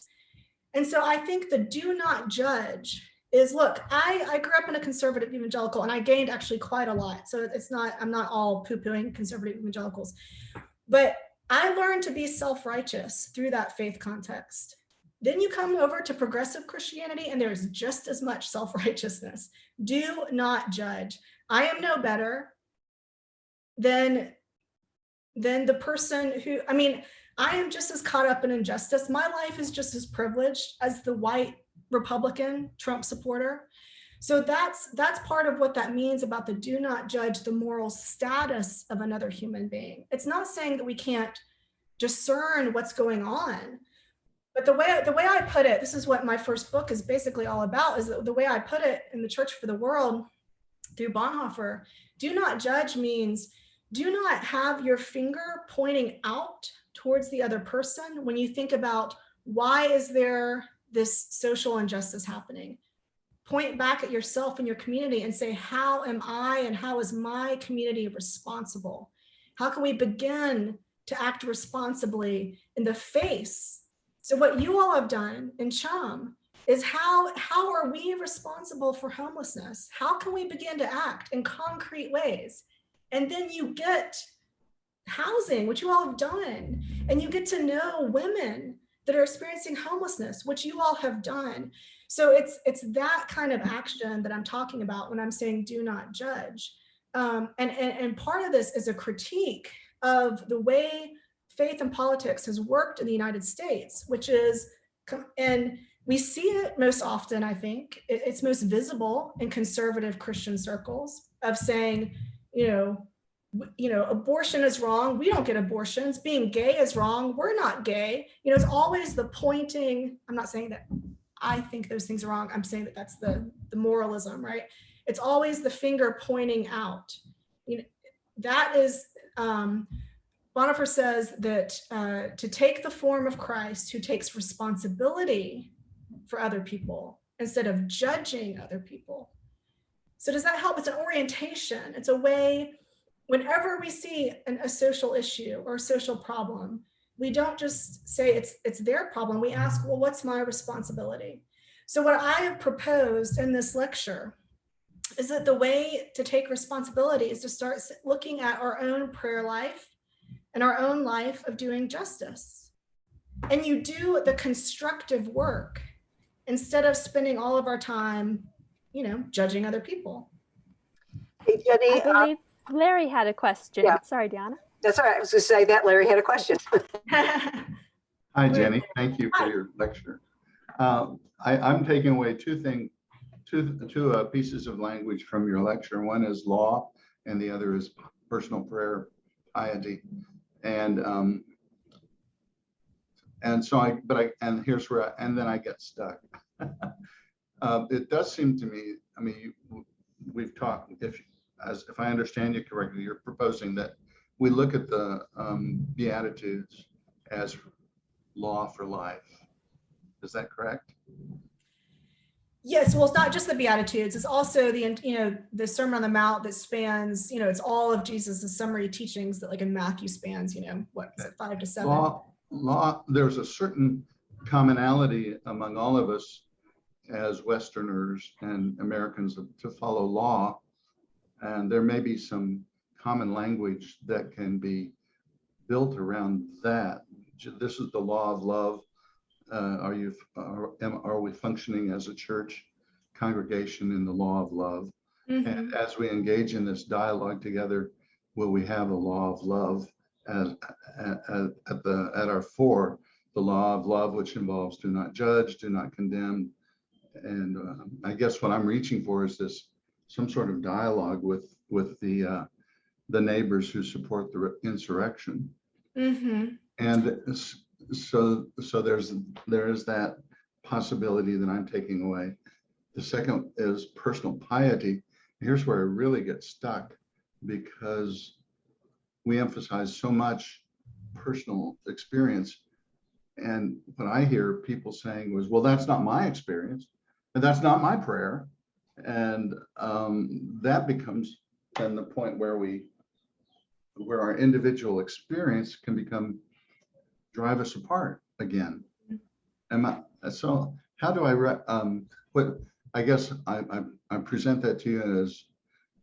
And so I think the do not judge is, look, I grew up in a conservative evangelical and I gained actually quite a lot. So it's not, I'm not all poo-pooing conservative evangelicals, but I learned to be self-righteous through that faith context. Then you come over to progressive Christianity and there's just as much self-righteousness. Do not judge. I am no better than the person who, I mean, I am just as caught up in injustice. My life is just as privileged as the white Republican Trump supporter. So that's part of what that means about the do not judge the moral status of another human being. It's not saying that we can't discern what's going on, but the way I put it, this is what my first book is basically all about, is the way I put it in the Church for the World through Bonhoeffer. Do not judge means do not have your finger pointing out towards the other person when you think about why is there this social injustice happening. Point back at yourself and your community and say, how am I and how is my community responsible? How can we begin to act responsibly in the face? So what you all have done in Chum is how are we responsible for homelessness? How can we begin to act in concrete ways? And then you get housing, which you all have done, and you get to know women that are experiencing homelessness, which you all have done. So it's that kind of action that I'm talking about when I'm saying do not judge. And part of this is a critique of the way faith and politics has worked in the United States, which is, and we see it most often, I think, it's most visible in conservative Christian circles of saying, abortion is wrong. We don't get abortions. Being gay is wrong. We're not gay. It's always the pointing. I'm not saying that I think those things are wrong. I'm saying that that's the moralism, right? It's always the finger pointing out. That is, Bonhoeffer says that to take the form of Christ who takes responsibility for other people instead of judging other people. So does that help? It's an orientation. It's a way. Whenever we see a social issue or a social problem, we don't just say it's their problem. We ask, well, what's my responsibility? So what I have proposed in this lecture is that the way to take responsibility is to start looking at our own prayer life and our own life of doing justice. And you do the constructive work instead of spending all of our time, judging other people. Hey, Jenny, Larry had a question. Yeah. Sorry, Deanna. That's all right. I was going to say that Larry had a question. Hi, Jenny. Thank you for your lecture. I'm taking away two pieces of language from your lecture. One is law, and the other is personal prayer, piety, and so here's where then I get stuck. It does seem to me. I mean, we've talked. If I understand you correctly, you're proposing that we look at the Beatitudes as law for life. Is that correct? Yes, well, it's not just the Beatitudes. It's also the Sermon on the Mount that spans, it's all of Jesus' summary teachings that, like in Matthew, spans, what is it, 5 to 7. Law. There's a certain commonality among all of us as Westerners and Americans to follow law, and there may be some common language that can be built around that. This is the law of love. Are we functioning as a church congregation in the law of love? Mm-hmm. And as we engage in this dialogue together, will we have a law of love at our fore? The law of love, which involves do not judge, do not condemn, and I guess what I'm reaching for is some sort of dialogue with the neighbors who support the insurrection. Mm-hmm. And so there is that possibility that I'm taking away. The second is personal piety. Here's where I really get stuck, because we emphasize so much personal experience. And what I hear people saying was, well, that's not my experience, and that's not my prayer. And that becomes then the point where our individual experience can drive us apart again. So how do I guess I present that to you as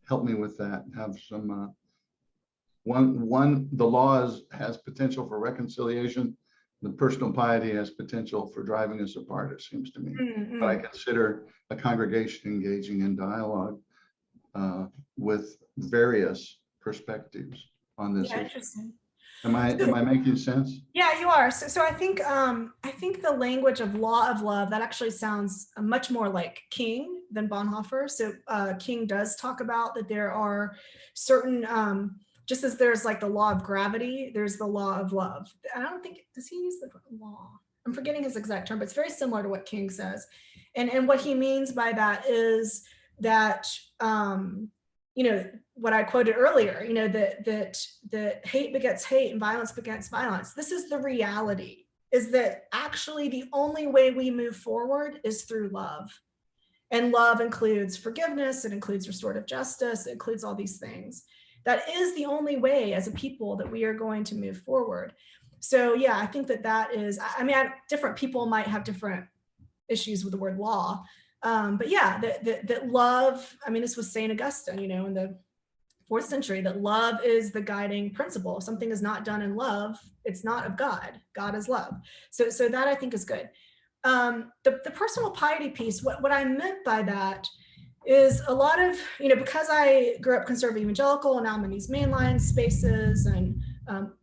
help me with that. Have some the law has potential for reconciliation. The personal piety has potential for driving us apart, it seems to me. Mm-hmm. But I consider a congregation engaging in dialogue with various perspectives on this issue. Interesting. Am I making sense? Yeah, you are. So I think the language of law of love, that actually sounds much more like King than Bonhoeffer. So King does talk about that there are certain just as there's like the law of gravity, there's the law of love. I don't think, does he use the law? I'm forgetting his exact term, but it's very similar to what King says. And what he means by that is that, what I quoted earlier, that hate begets hate and violence begets violence. This is the reality, is that actually the only way we move forward is through love. And love includes forgiveness, it includes restorative justice, it includes all these things. That is the only way as a people that we are going to move forward. So yeah, I think that is, different people might have different issues with the word law. But yeah, that love, this was St. Augustine, in the 4th century, that love is the guiding principle. If something is not done in love, it's not of God. God is love. So that I think is good. The personal piety piece, what I meant by that is a lot of, because I grew up conservative evangelical and now I'm in these mainline spaces and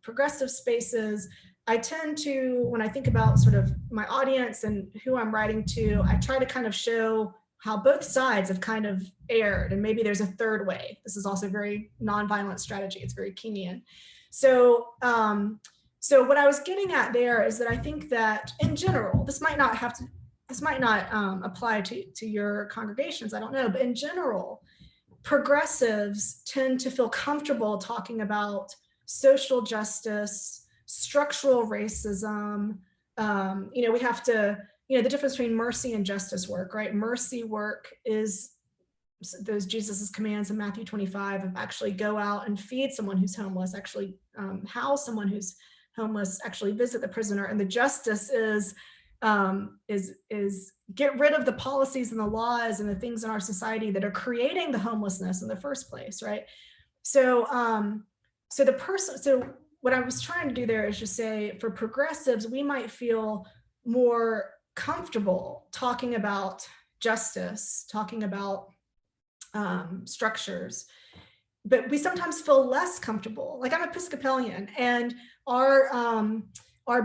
progressive spaces, I tend to, when I think about sort of my audience and who I'm writing to, I try to kind of show how both sides have kind of erred, and maybe there's a third way. This is also very nonviolent strategy. It's very Kingian. So what I was getting at there is that I think that in general, this might not apply to your congregations, I don't know, but in general, progressives tend to feel comfortable talking about social justice, structural racism. We have to, the difference between mercy and justice work, right? Mercy work is those Jesus's commands in Matthew 25 of actually go out and feed someone who's homeless, actually house someone who's homeless, actually visit the prisoner. And the justice is get rid of the policies and the laws and the things in our society that are creating the homelessness in the first place, right? So what I was trying to do there is just say, for progressives, we might feel more comfortable talking about justice, talking about structures, but we sometimes feel less comfortable. Like I'm Episcopalian, and our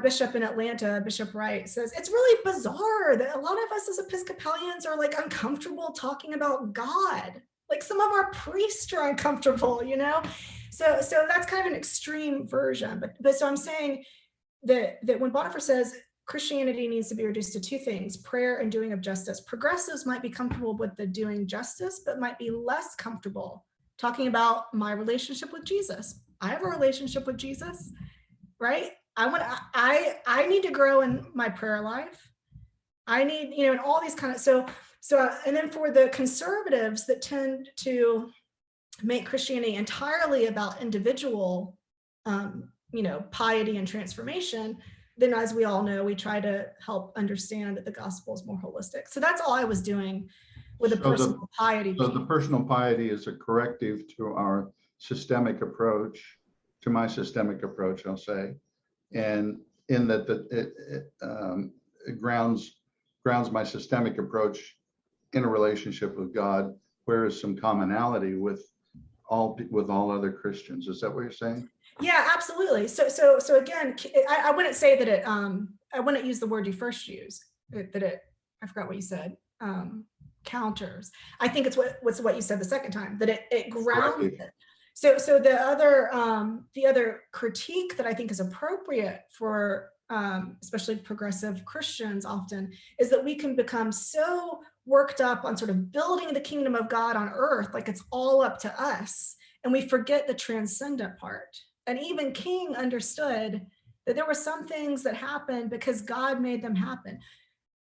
bishop in Atlanta, Bishop Wright, says it's really bizarre that a lot of us as Episcopalians are like uncomfortable talking about God. Like some of our priests are uncomfortable, you know? So that's kind of an extreme version. But so I'm saying that when Bonhoeffer says Christianity needs to be reduced to two things, prayer and doing of justice, progressives might be comfortable with the doing justice, but might be less comfortable talking about my relationship with Jesus. I have a relationship with Jesus, right? I need to grow in my prayer life. I need, you know, and all these kind of, so, and then for the conservatives that tend to make Christianity entirely about individual, you know, piety and transformation, then as we all know, we try to help understand that the gospel is more holistic. So that's all I was doing with the personal piety. So the personal piety is a corrective to our systemic approach, to my systemic approach, I'll say. And in that it grounds my systemic approach in a relationship with God, where is some commonality with all other Christians. Is that what you're saying? Yeah, absolutely. So again, I wouldn't say that it, I wouldn't use the word you first used, that it, I forgot what you said, counters. I think it's what you said the second time, that it grounds it. So the other critique that I think is appropriate for especially progressive Christians often is that we can become so worked up on sort of building the kingdom of God on earth, like it's all up to us, and we forget the transcendent part. And even King understood that there were some things that happened because God made them happen,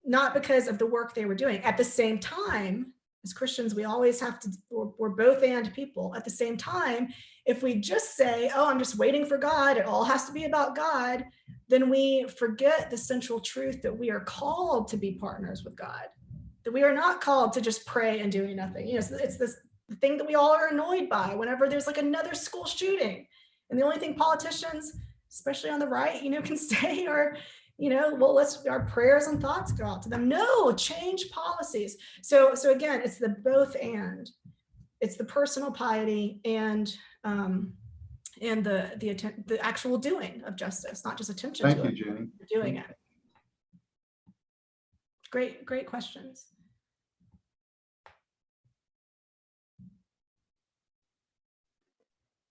not because of the work they were doing. At the same time, as Christians, we always have to, we're both and people. At the same time, if we just say, oh, I'm just waiting for God, it all has to be about God, then we forget the central truth that we are called to be partners with God, that we are not called to just pray and doing nothing. You know, it's this thing that we all are annoyed by whenever there's like another school shooting. And the only thing politicians, especially on the right, you know, can say are, you know, well, our prayers and thoughts go out to them. No, change policies. So again, it's the both and. It's the personal piety and the actual doing of justice, not just attention to it. Thank you, Jenny. Doing it. Great questions.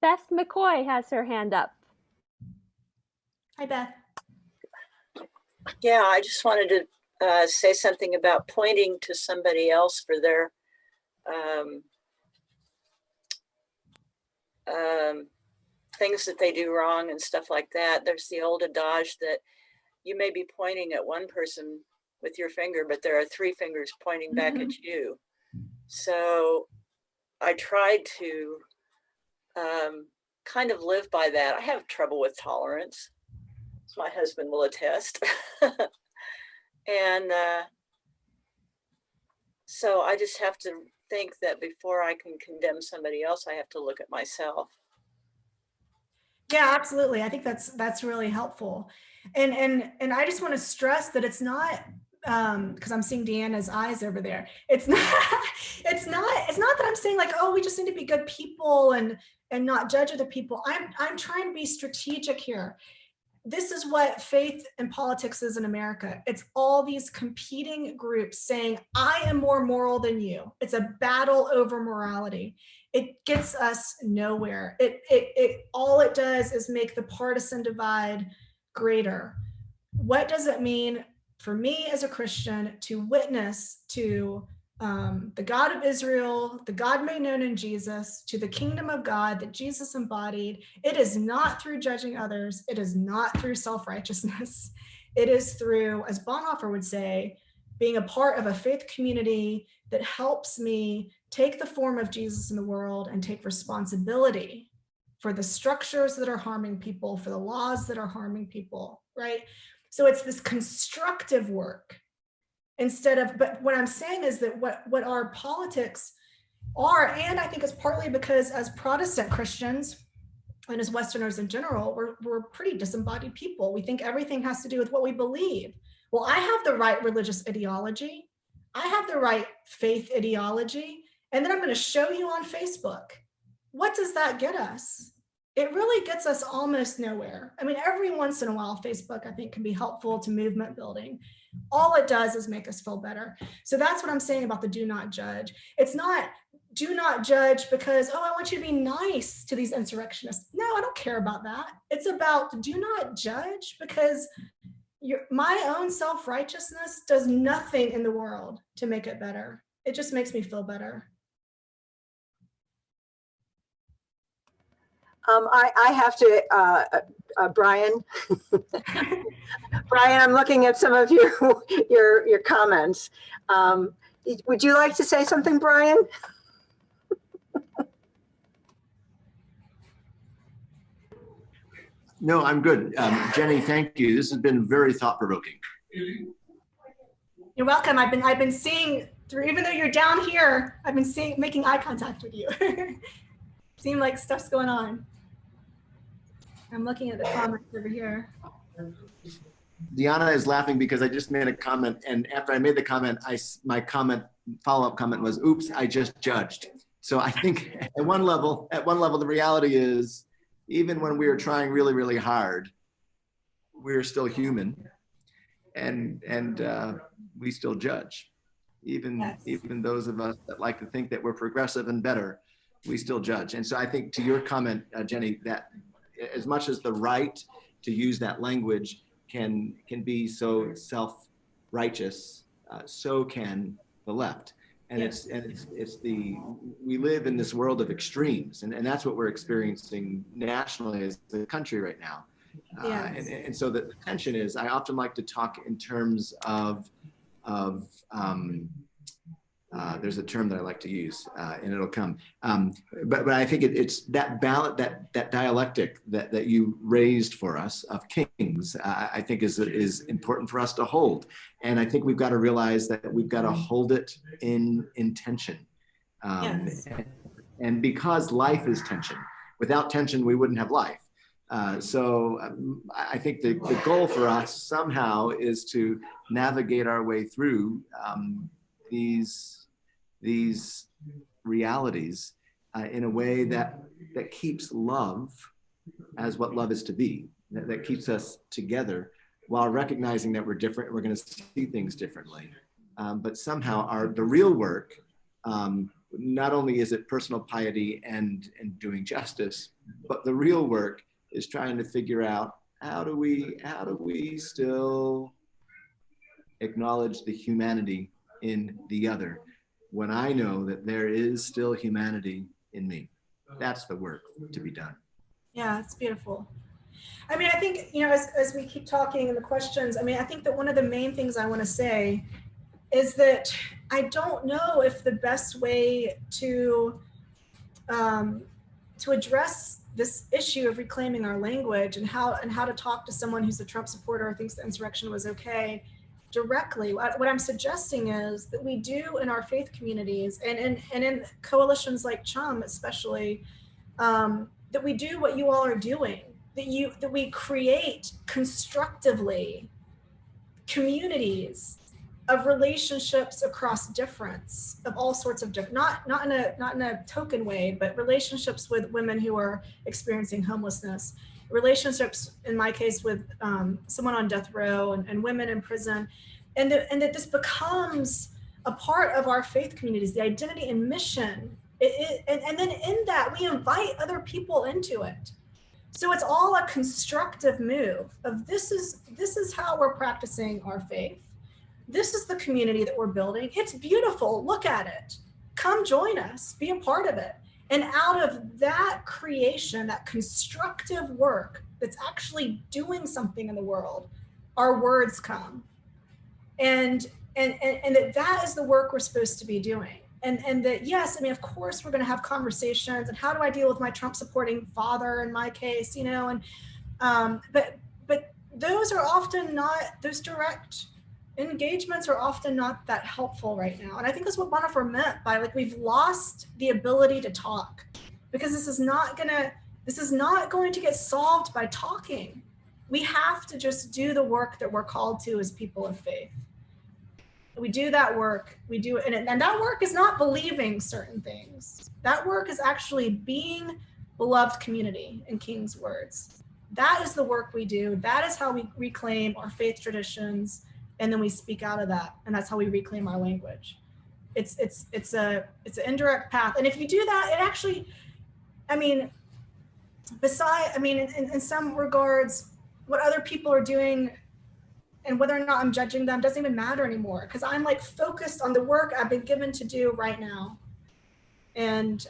Beth McCoy has her hand up. Hi, Beth. Yeah, I just wanted to say something about pointing to somebody else for their things that they do wrong and stuff like that. There's the old adage that you may be pointing at one person with your finger, but there are three fingers pointing back at you. So I tried to kind of live by that. I have trouble with tolerance. My husband will attest. And so I just have to think that before I can condemn somebody else, I have to look at myself. Yeah, absolutely. I think that's really helpful. And I just want to stress that it's not because I'm seeing Deanna's eyes over there. It's not that I'm saying like, oh, we just need to be good people and not judge other people. I'm trying to be strategic here. This is what faith and politics is in America. It's all these competing groups saying, I am more moral than you. It's a battle over morality. It gets us nowhere. It all it does is make the partisan divide greater. What does it mean for me as a Christian to witness to the God of Israel, the God made known in Jesus, to the kingdom of God that Jesus embodied? It is not through judging others. It is not through self-righteousness. It is through, as Bonhoeffer would say, being a part of a faith community that helps me take the form of Jesus in the world and take responsibility for the structures that are harming people, for the laws that are harming people, right? So it's this constructive work. Instead of, but what I'm saying is that what our politics are, and I think it's partly because as Protestant Christians and as Westerners in general, we're pretty disembodied people. We think everything has to do with what we believe. Well, I have the right religious ideology. I have the right faith ideology. And then I'm going to show you on Facebook. what does that get us? It really gets us almost nowhere. I mean, every once in a while, Facebook, I think, can be helpful to movement building. All it does is make us feel better. So that's what I'm saying about the do not judge. It's not do not judge because, oh, I want you to be nice to these insurrectionists. No, I don't care about that. It's about do not judge because my own self-righteousness does nothing in the world to make it better. It just makes me feel better. I have to, Brian. Brian, I'm looking at some of your comments. Would you like to say something, Brian? No, I'm good. Jenny, thank you. This has been very thought-provoking. You're welcome. I've been seeing through, even though you're down here, I've been making eye contact with you. Seem like stuff's going on. I'm looking at the comments over here. Diana is laughing because I just made a comment, and after I made the comment, my follow-up comment was, "Oops, I just judged." So I think at one level, the reality is, even when we are trying really, really hard, we're still human, and we still judge. Even those of us that like to think that we're progressive and better, we still judge. And so I think to your comment, Jenny, that as much as the right to use that language can be so self-righteous, so can the left. And we live in this world of extremes, and that's what we're experiencing nationally as a country right now. And so the tension is, I often like to talk in terms of there's a term that I like to use, and it'll come. But I think it's that ballot, that dialectic that you raised for us of kings, I think is important for us to hold. And I think we've got to realize that we've got to hold it in tension. And because life is tension, without tension, we wouldn't have life. So I think the goal for us somehow is to navigate our way through these realities in a way that keeps love as what love is to be, that keeps us together while recognizing that we're different, we're going to see things differently. But somehow the real work, not only is it personal piety and doing justice, but the real work is trying to figure out how do we still acknowledge the humanity in the other when I know that there is still humanity in me. That's the work to be done. Yeah, it's beautiful. I mean, I think, as we keep talking in the questions, I mean, I think that one of the main things I want to say is that I don't know if the best way to address this issue of reclaiming our language and how to talk to someone who's a Trump supporter or thinks the insurrection was okay directly. What I'm suggesting is that we do in our faith communities and in coalitions like CHUM especially, that we do what you all are doing, that we create constructively communities of relationships across difference of all sorts of different, not in a token way, but relationships with women who are experiencing homelessness, relationships in my case with someone on death row and women in prison, and that this becomes a part of our faith communities, the identity and mission. And then in that we invite other people into it. So it's all a constructive move of this is how we're practicing our faith. This is the community that we're building. It's beautiful. Look at it. Come join us. Be a part of it. And out of that creation, that constructive work that's actually doing something in the world, our words come. And that is the work we're supposed to be doing. And that, yes, I mean, of course, we're going to have conversations. And how do I deal with my Trump supporting father in my case, but those are often not, those direct engagements are often not that helpful right now. And I think that's what Bonhoeffer meant by we've lost the ability to talk, because this is not going to get solved by talking. We have to just do the work that we're called to as people of faith. We do that work. We do it, and that work is not believing certain things. That work is actually being beloved community, in King's words. That is the work we do. That is how we reclaim our faith traditions, and then we speak out of that, and that's how we reclaim our language. It's an indirect path, and if you do that, it actually, I mean, in some regards, what other people are doing and whether or not I'm judging them doesn't even matter anymore, because I'm like focused on the work I've been given to do right now. And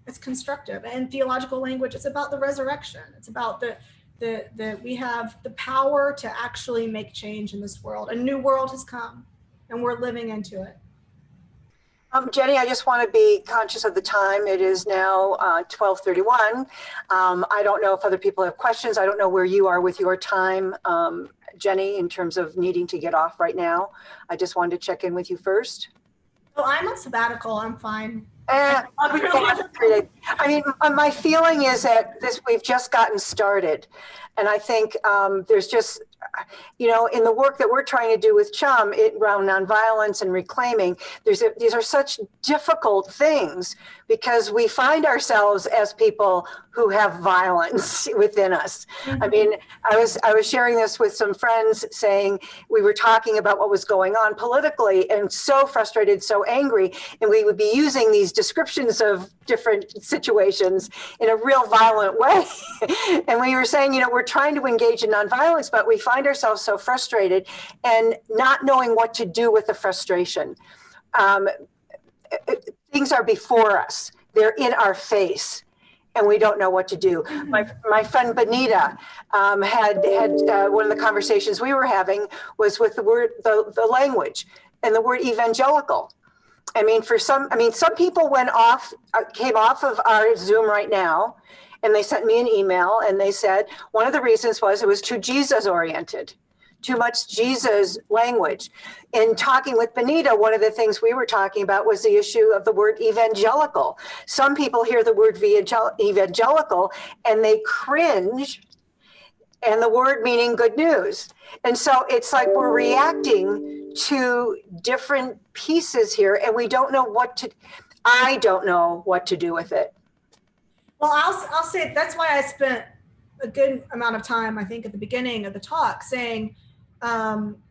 it's constructive. And theological language, it's about the resurrection. It's about the we have the power to actually make change in this world. A new world has come and we're living into it. Jenny, I just want to be conscious of the time. It is now 12:31. I don't know if other people have questions. I don't know where you are with your time, Jenny, in terms of needing to get off right now. I just wanted to check in with you first. Oh, I'm on sabbatical. I'm fine. I mean, my feeling is that we've just gotten started. And I think there's just, you know, in the work that we're trying to do with Chum around nonviolence and reclaiming, these are such difficult things because we find ourselves as people who have violence within us. Mm-hmm. I mean, I was sharing this with some friends, saying we were talking about what was going on politically and so frustrated, so angry, and we would be using these descriptions of different situations in a real violent way. And we were saying, you know, we're trying to engage in nonviolence, but we find ourselves so frustrated and not knowing what to do with the frustration. Things are before us. They're in our face, and we don't know what to do. My friend Benita had one of the conversations we were having was with the language and the word evangelical. I mean, some people came off of our Zoom right now, and they sent me an email and they said one of the reasons was it was too Jesus oriented, too much Jesus language. In talking with Benita, one of the things we were talking about was the issue of the word evangelical. Some people hear the word evangelical and they cringe, and the word meaning good news. And so it's like we're reacting to different pieces here, and we don't know I don't know what to do with it. Well, I'll say that's why I spent a good amount of time, I think, at the beginning of the talk saying,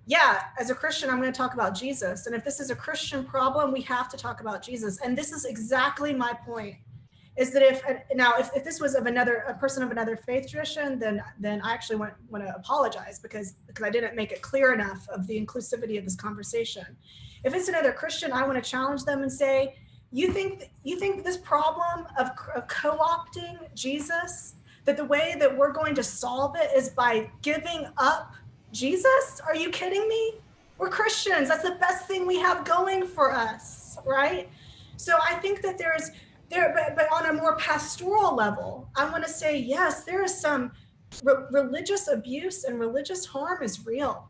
yeah, as a Christian, I'm going to talk about Jesus. And if this is a Christian problem, we have to talk about Jesus. And this is exactly my point, is that if this was of a person of another faith tradition, then I actually want to apologize because I didn't make it clear enough of the inclusivity of this conversation. If it's another Christian, I want to challenge them and say, you think this problem of co-opting Jesus, that the way that we're going to solve it is by giving up Jesus? Are you kidding me? We're Christians. That's the best thing we have going for us, right? So I think that but on a more pastoral level, I want to say, yes, there is some religious abuse and religious harm is real.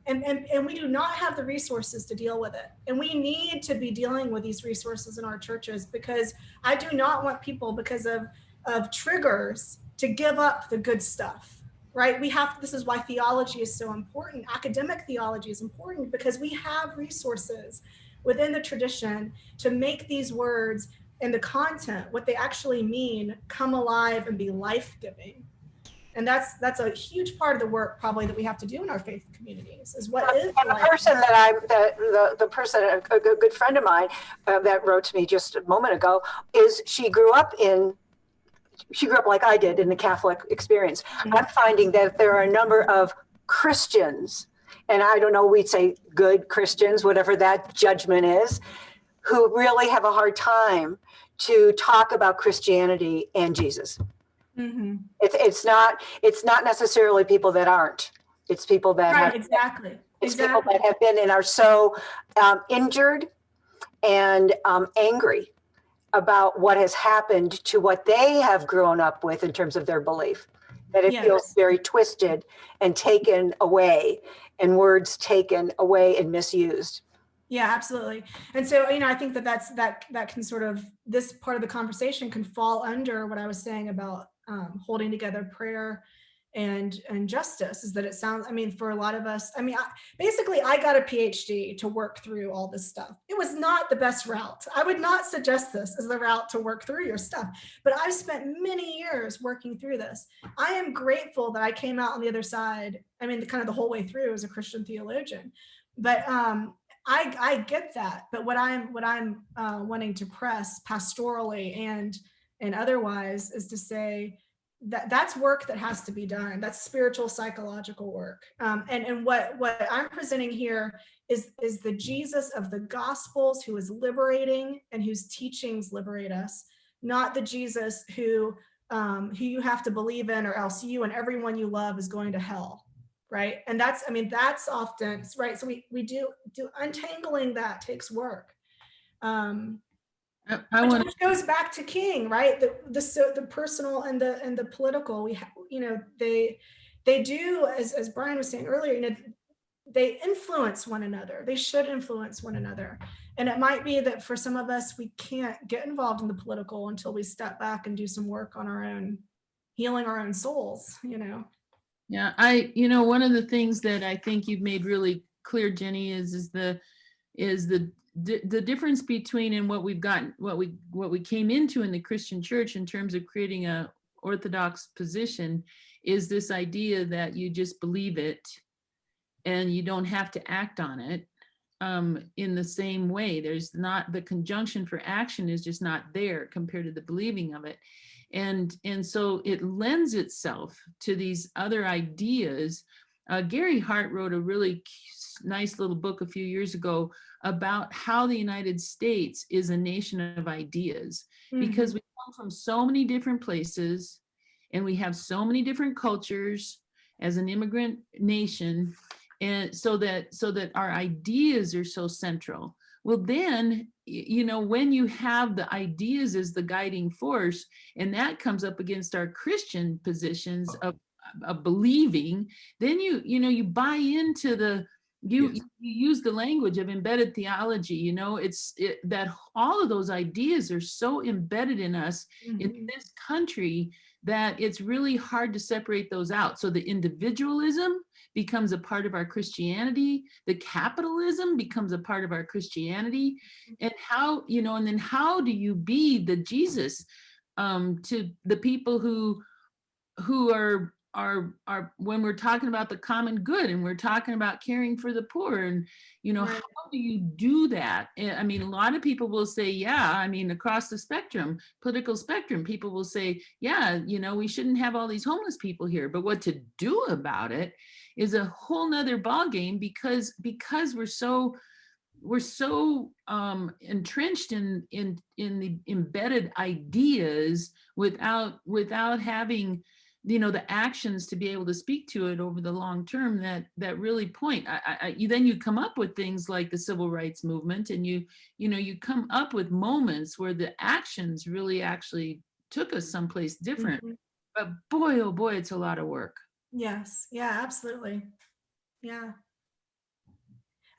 And we do not have the resources to deal with it. And we need to be dealing with these resources in our churches, because I do not want people, because of triggers, to give up the good stuff, right? This is why theology is so important. Academic theology is important because we have resources within the tradition to make these words and the content, what they actually mean, come alive and be life-giving. And that's a huge part of the work probably that we have to do in our faith communities, is what is and the person, a good friend of mine that wrote to me just a moment ago, is she grew up like I did in the Catholic experience. Mm-hmm. I'm finding that there are a number of Christians, and I don't know, we'd say good Christians, whatever that judgment is, who really have a hard time to talk about Christianity and Jesus. Mm-hmm. It's not necessarily people that aren't. It's people that right, exactly. People that have been and are so injured and angry about what has happened to what they have grown up with in terms of their belief, that it feels very twisted and taken away, and words taken away and misused. Yeah, absolutely. And so, I think that can sort of, this part of the conversation can fall under what I was saying about holding together prayer and justice. Is that it sounds, I mean, for a lot of us, I mean, basically I got a PhD to work through all this stuff. It was not the best route. I would not suggest this as the route to work through your stuff, but I've spent many years working through this. I am grateful that I came out on the other side. I mean, kind of the whole way through as a Christian theologian, but I get that. But what I'm wanting to press pastorally and otherwise is to say, that's work that has to be done. That's spiritual, psychological work. And what I'm presenting here is the Jesus of the Gospels, who is liberating and whose teachings liberate us, not the Jesus who you have to believe in, or else you and everyone you love is going to hell, right? And that's, I mean, that's often right. So we do untangling that takes work. Which goes back to King, right? The personal and the political. We they do, as Brian was saying earlier, they influence one another. They should influence one another. And it might be that for some of us, we can't get involved in the political until we step back and do some work on our own, healing our own souls. Yeah, one of the things that I think you've made really clear, Jenny, is the difference between and what we've gotten, what we came into in the Christian church in terms of creating a orthodox position is this idea that you just believe it and you don't have to act on it in the same way. There's not, the conjunction for action is just not there compared to the believing of it. And so it lends itself to these other ideas. Gary Hart wrote a really nice little book a few years ago about how the United States is a nation of ideas, because we come from so many different places and we have so many different cultures as an immigrant nation, and so that our ideas are so central. Well, then, when you have the ideas as the guiding force, and that comes up against our Christian positions of believing, then you buy into you use the language of embedded theology. That all of those ideas are so embedded in us in this country that it's really hard to separate those out. So the individualism becomes a part of our Christianity, the capitalism becomes a part of our Christianity, and and then how do you be the Jesus to the people who are when we're talking about the common good and we're talking about caring for the poor, and Right. How do you do that? I mean, a lot of people will say, yeah, I mean, across the spectrum, political spectrum, people will say, yeah, we shouldn't have all these homeless people here, but what to do about it is a whole nother ballgame, because we're so entrenched in the embedded ideas without having the actions to be able to speak to it over the long term that really point. Then you come up with things like the civil rights movement, and you come up with moments where the actions really actually took us someplace different. But boy, oh boy, it's a lot of work. Yes. Yeah, absolutely. Yeah.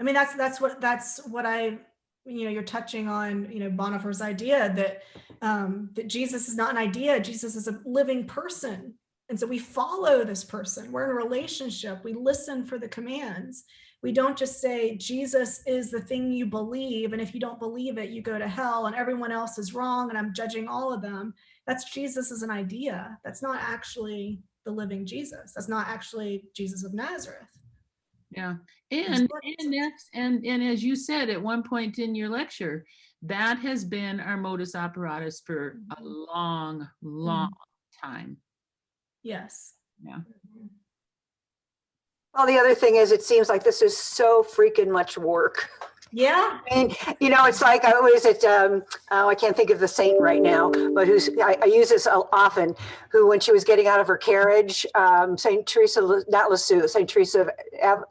I mean, that's what I, you're touching on, Bonhoeffer's idea that Jesus is not an idea. Jesus is a living person. And so we follow this person. We're in a relationship. We listen for the commands. We don't just say, Jesus is the thing you believe, and if you don't believe it, you go to hell, and everyone else is wrong, and I'm judging all of them. That's Jesus as an idea. That's not actually the living Jesus. That's not actually Jesus of Nazareth. Yeah. And as you said at one point in your lecture, that has been our modus operatus for a long, long time. Yes. Yeah. Well, the other thing is, it seems like this is so freaking much work. Yeah. I mean, it's like, I can't think of the saint right now, but I use this often, who, when she was getting out of her carriage, St. Teresa, not Lisieux, St. Teresa,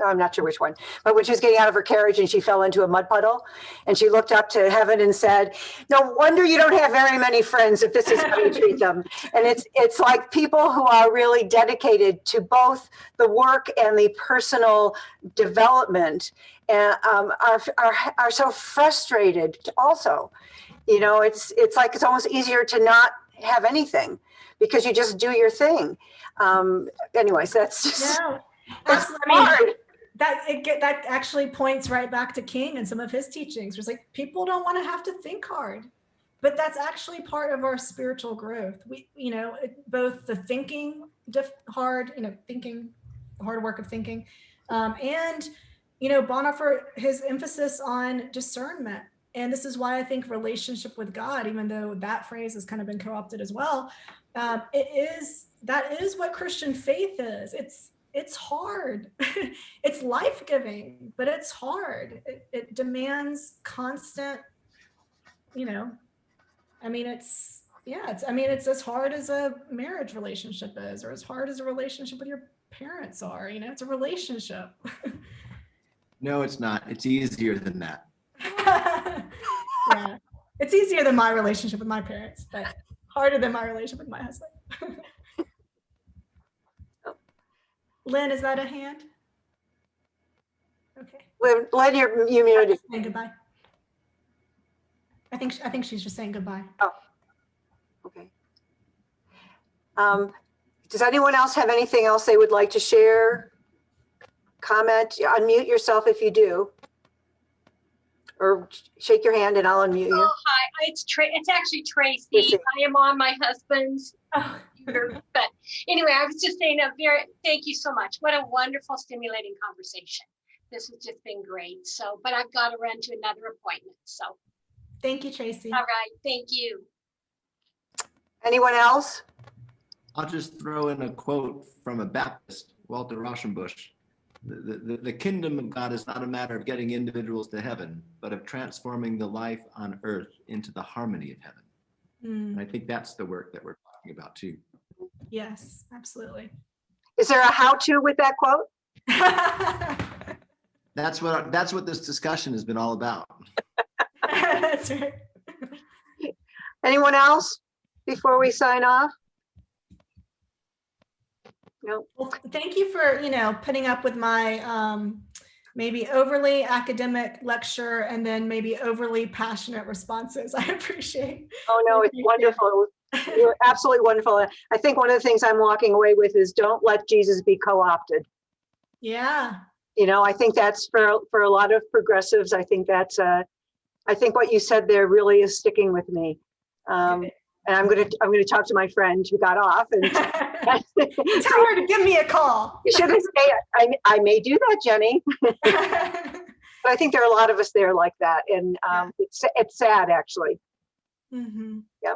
I'm not sure which one, but when she was getting out of her carriage and she fell into a mud puddle, and she looked up to heaven and said, no wonder you don't have very many friends if this is how you treat them. And it's like people who are really dedicated to both the work and the personal development, and are so frustrated also. It's like it's almost easier to not have anything because you just do your thing. Anyways, that's just No, that's absolutely. I mean, hard. that actually points right back to King and some of his teachings. It was like, people don't want to have to think hard, but that's actually part of our spiritual growth. We, both the thinking hard, thinking, the hard work of thinking, and, Bonhoeffer, his emphasis on discernment. And this is why I think relationship with God, even though that phrase has kind of been co-opted as well, that is what Christian faith is. It's hard. It's life-giving, but it's hard. It demands constant, it's as hard as a marriage relationship is, or as hard as a relationship with your parents are. It's a relationship. No, it's not. It's easier than that. Yeah, it's easier than my relationship with my parents, but harder than my relationship with my husband. Lynn, is that a hand? Okay. Lynn, you muted. Saying goodbye. I think she's just saying goodbye. Oh, okay. Does anyone else have anything else they would like to share? Comment, unmute yourself if you do. Or shake your hand and I'll unmute you. Oh, hi, it's actually Tracy. I am on my husband's computer, but anyway, I was just saying thank you so much. What a wonderful, stimulating conversation. This has just been great. So, but I've got to run to another appointment. So, thank you, Tracy. All right, thank you. Anyone else? I'll just throw in a quote from a Baptist, Walter Rauschenbusch. The kingdom of God is not a matter of getting individuals to heaven, but of transforming the life on earth into the harmony of heaven. And I think that's the work that we're talking about too. Yes, absolutely. Is there a how-to with that quote? That's what this discussion has been all about. That's right. Anyone else before we sign off? No. Well, thank you for, putting up with my maybe overly academic lecture and then maybe overly passionate responses. I appreciate. Oh no, it's wonderful. You're absolutely wonderful. I think one of the things I'm walking away with is don't let Jesus be co-opted. Yeah. I think that's for a lot of progressives. I think that's I think what you said there really is sticking with me. And I'm going to talk to my friend who got off and tell her to give me a call. You shouldn't say I may do that, Jenny. But I think there are a lot of us there like that, and it's sad actually. Mm-hmm. Yeah.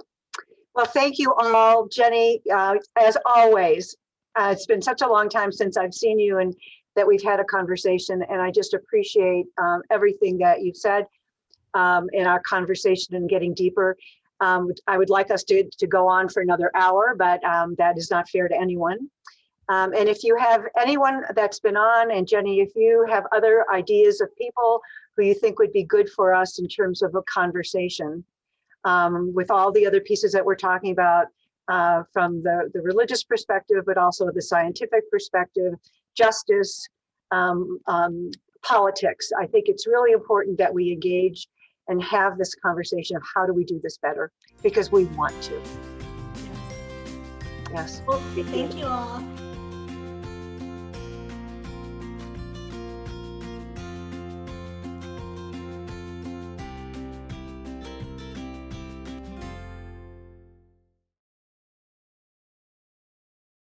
Well, thank you all, Jenny. As always, it's been such a long time since I've seen you and that we've had a conversation, and I just appreciate everything that you've said in our conversation and getting deeper. I would like us to go on for another hour, but that is not fair to anyone. And if you have anyone that's been on, and Jenny, if you have other ideas of people who you think would be good for us in terms of a conversation, with all the other pieces that we're talking about from the religious perspective, but also the scientific perspective, justice, politics, I think it's really important that we engage and have this conversation of how do we do this better, because we want to. Yes. Well, thank you all.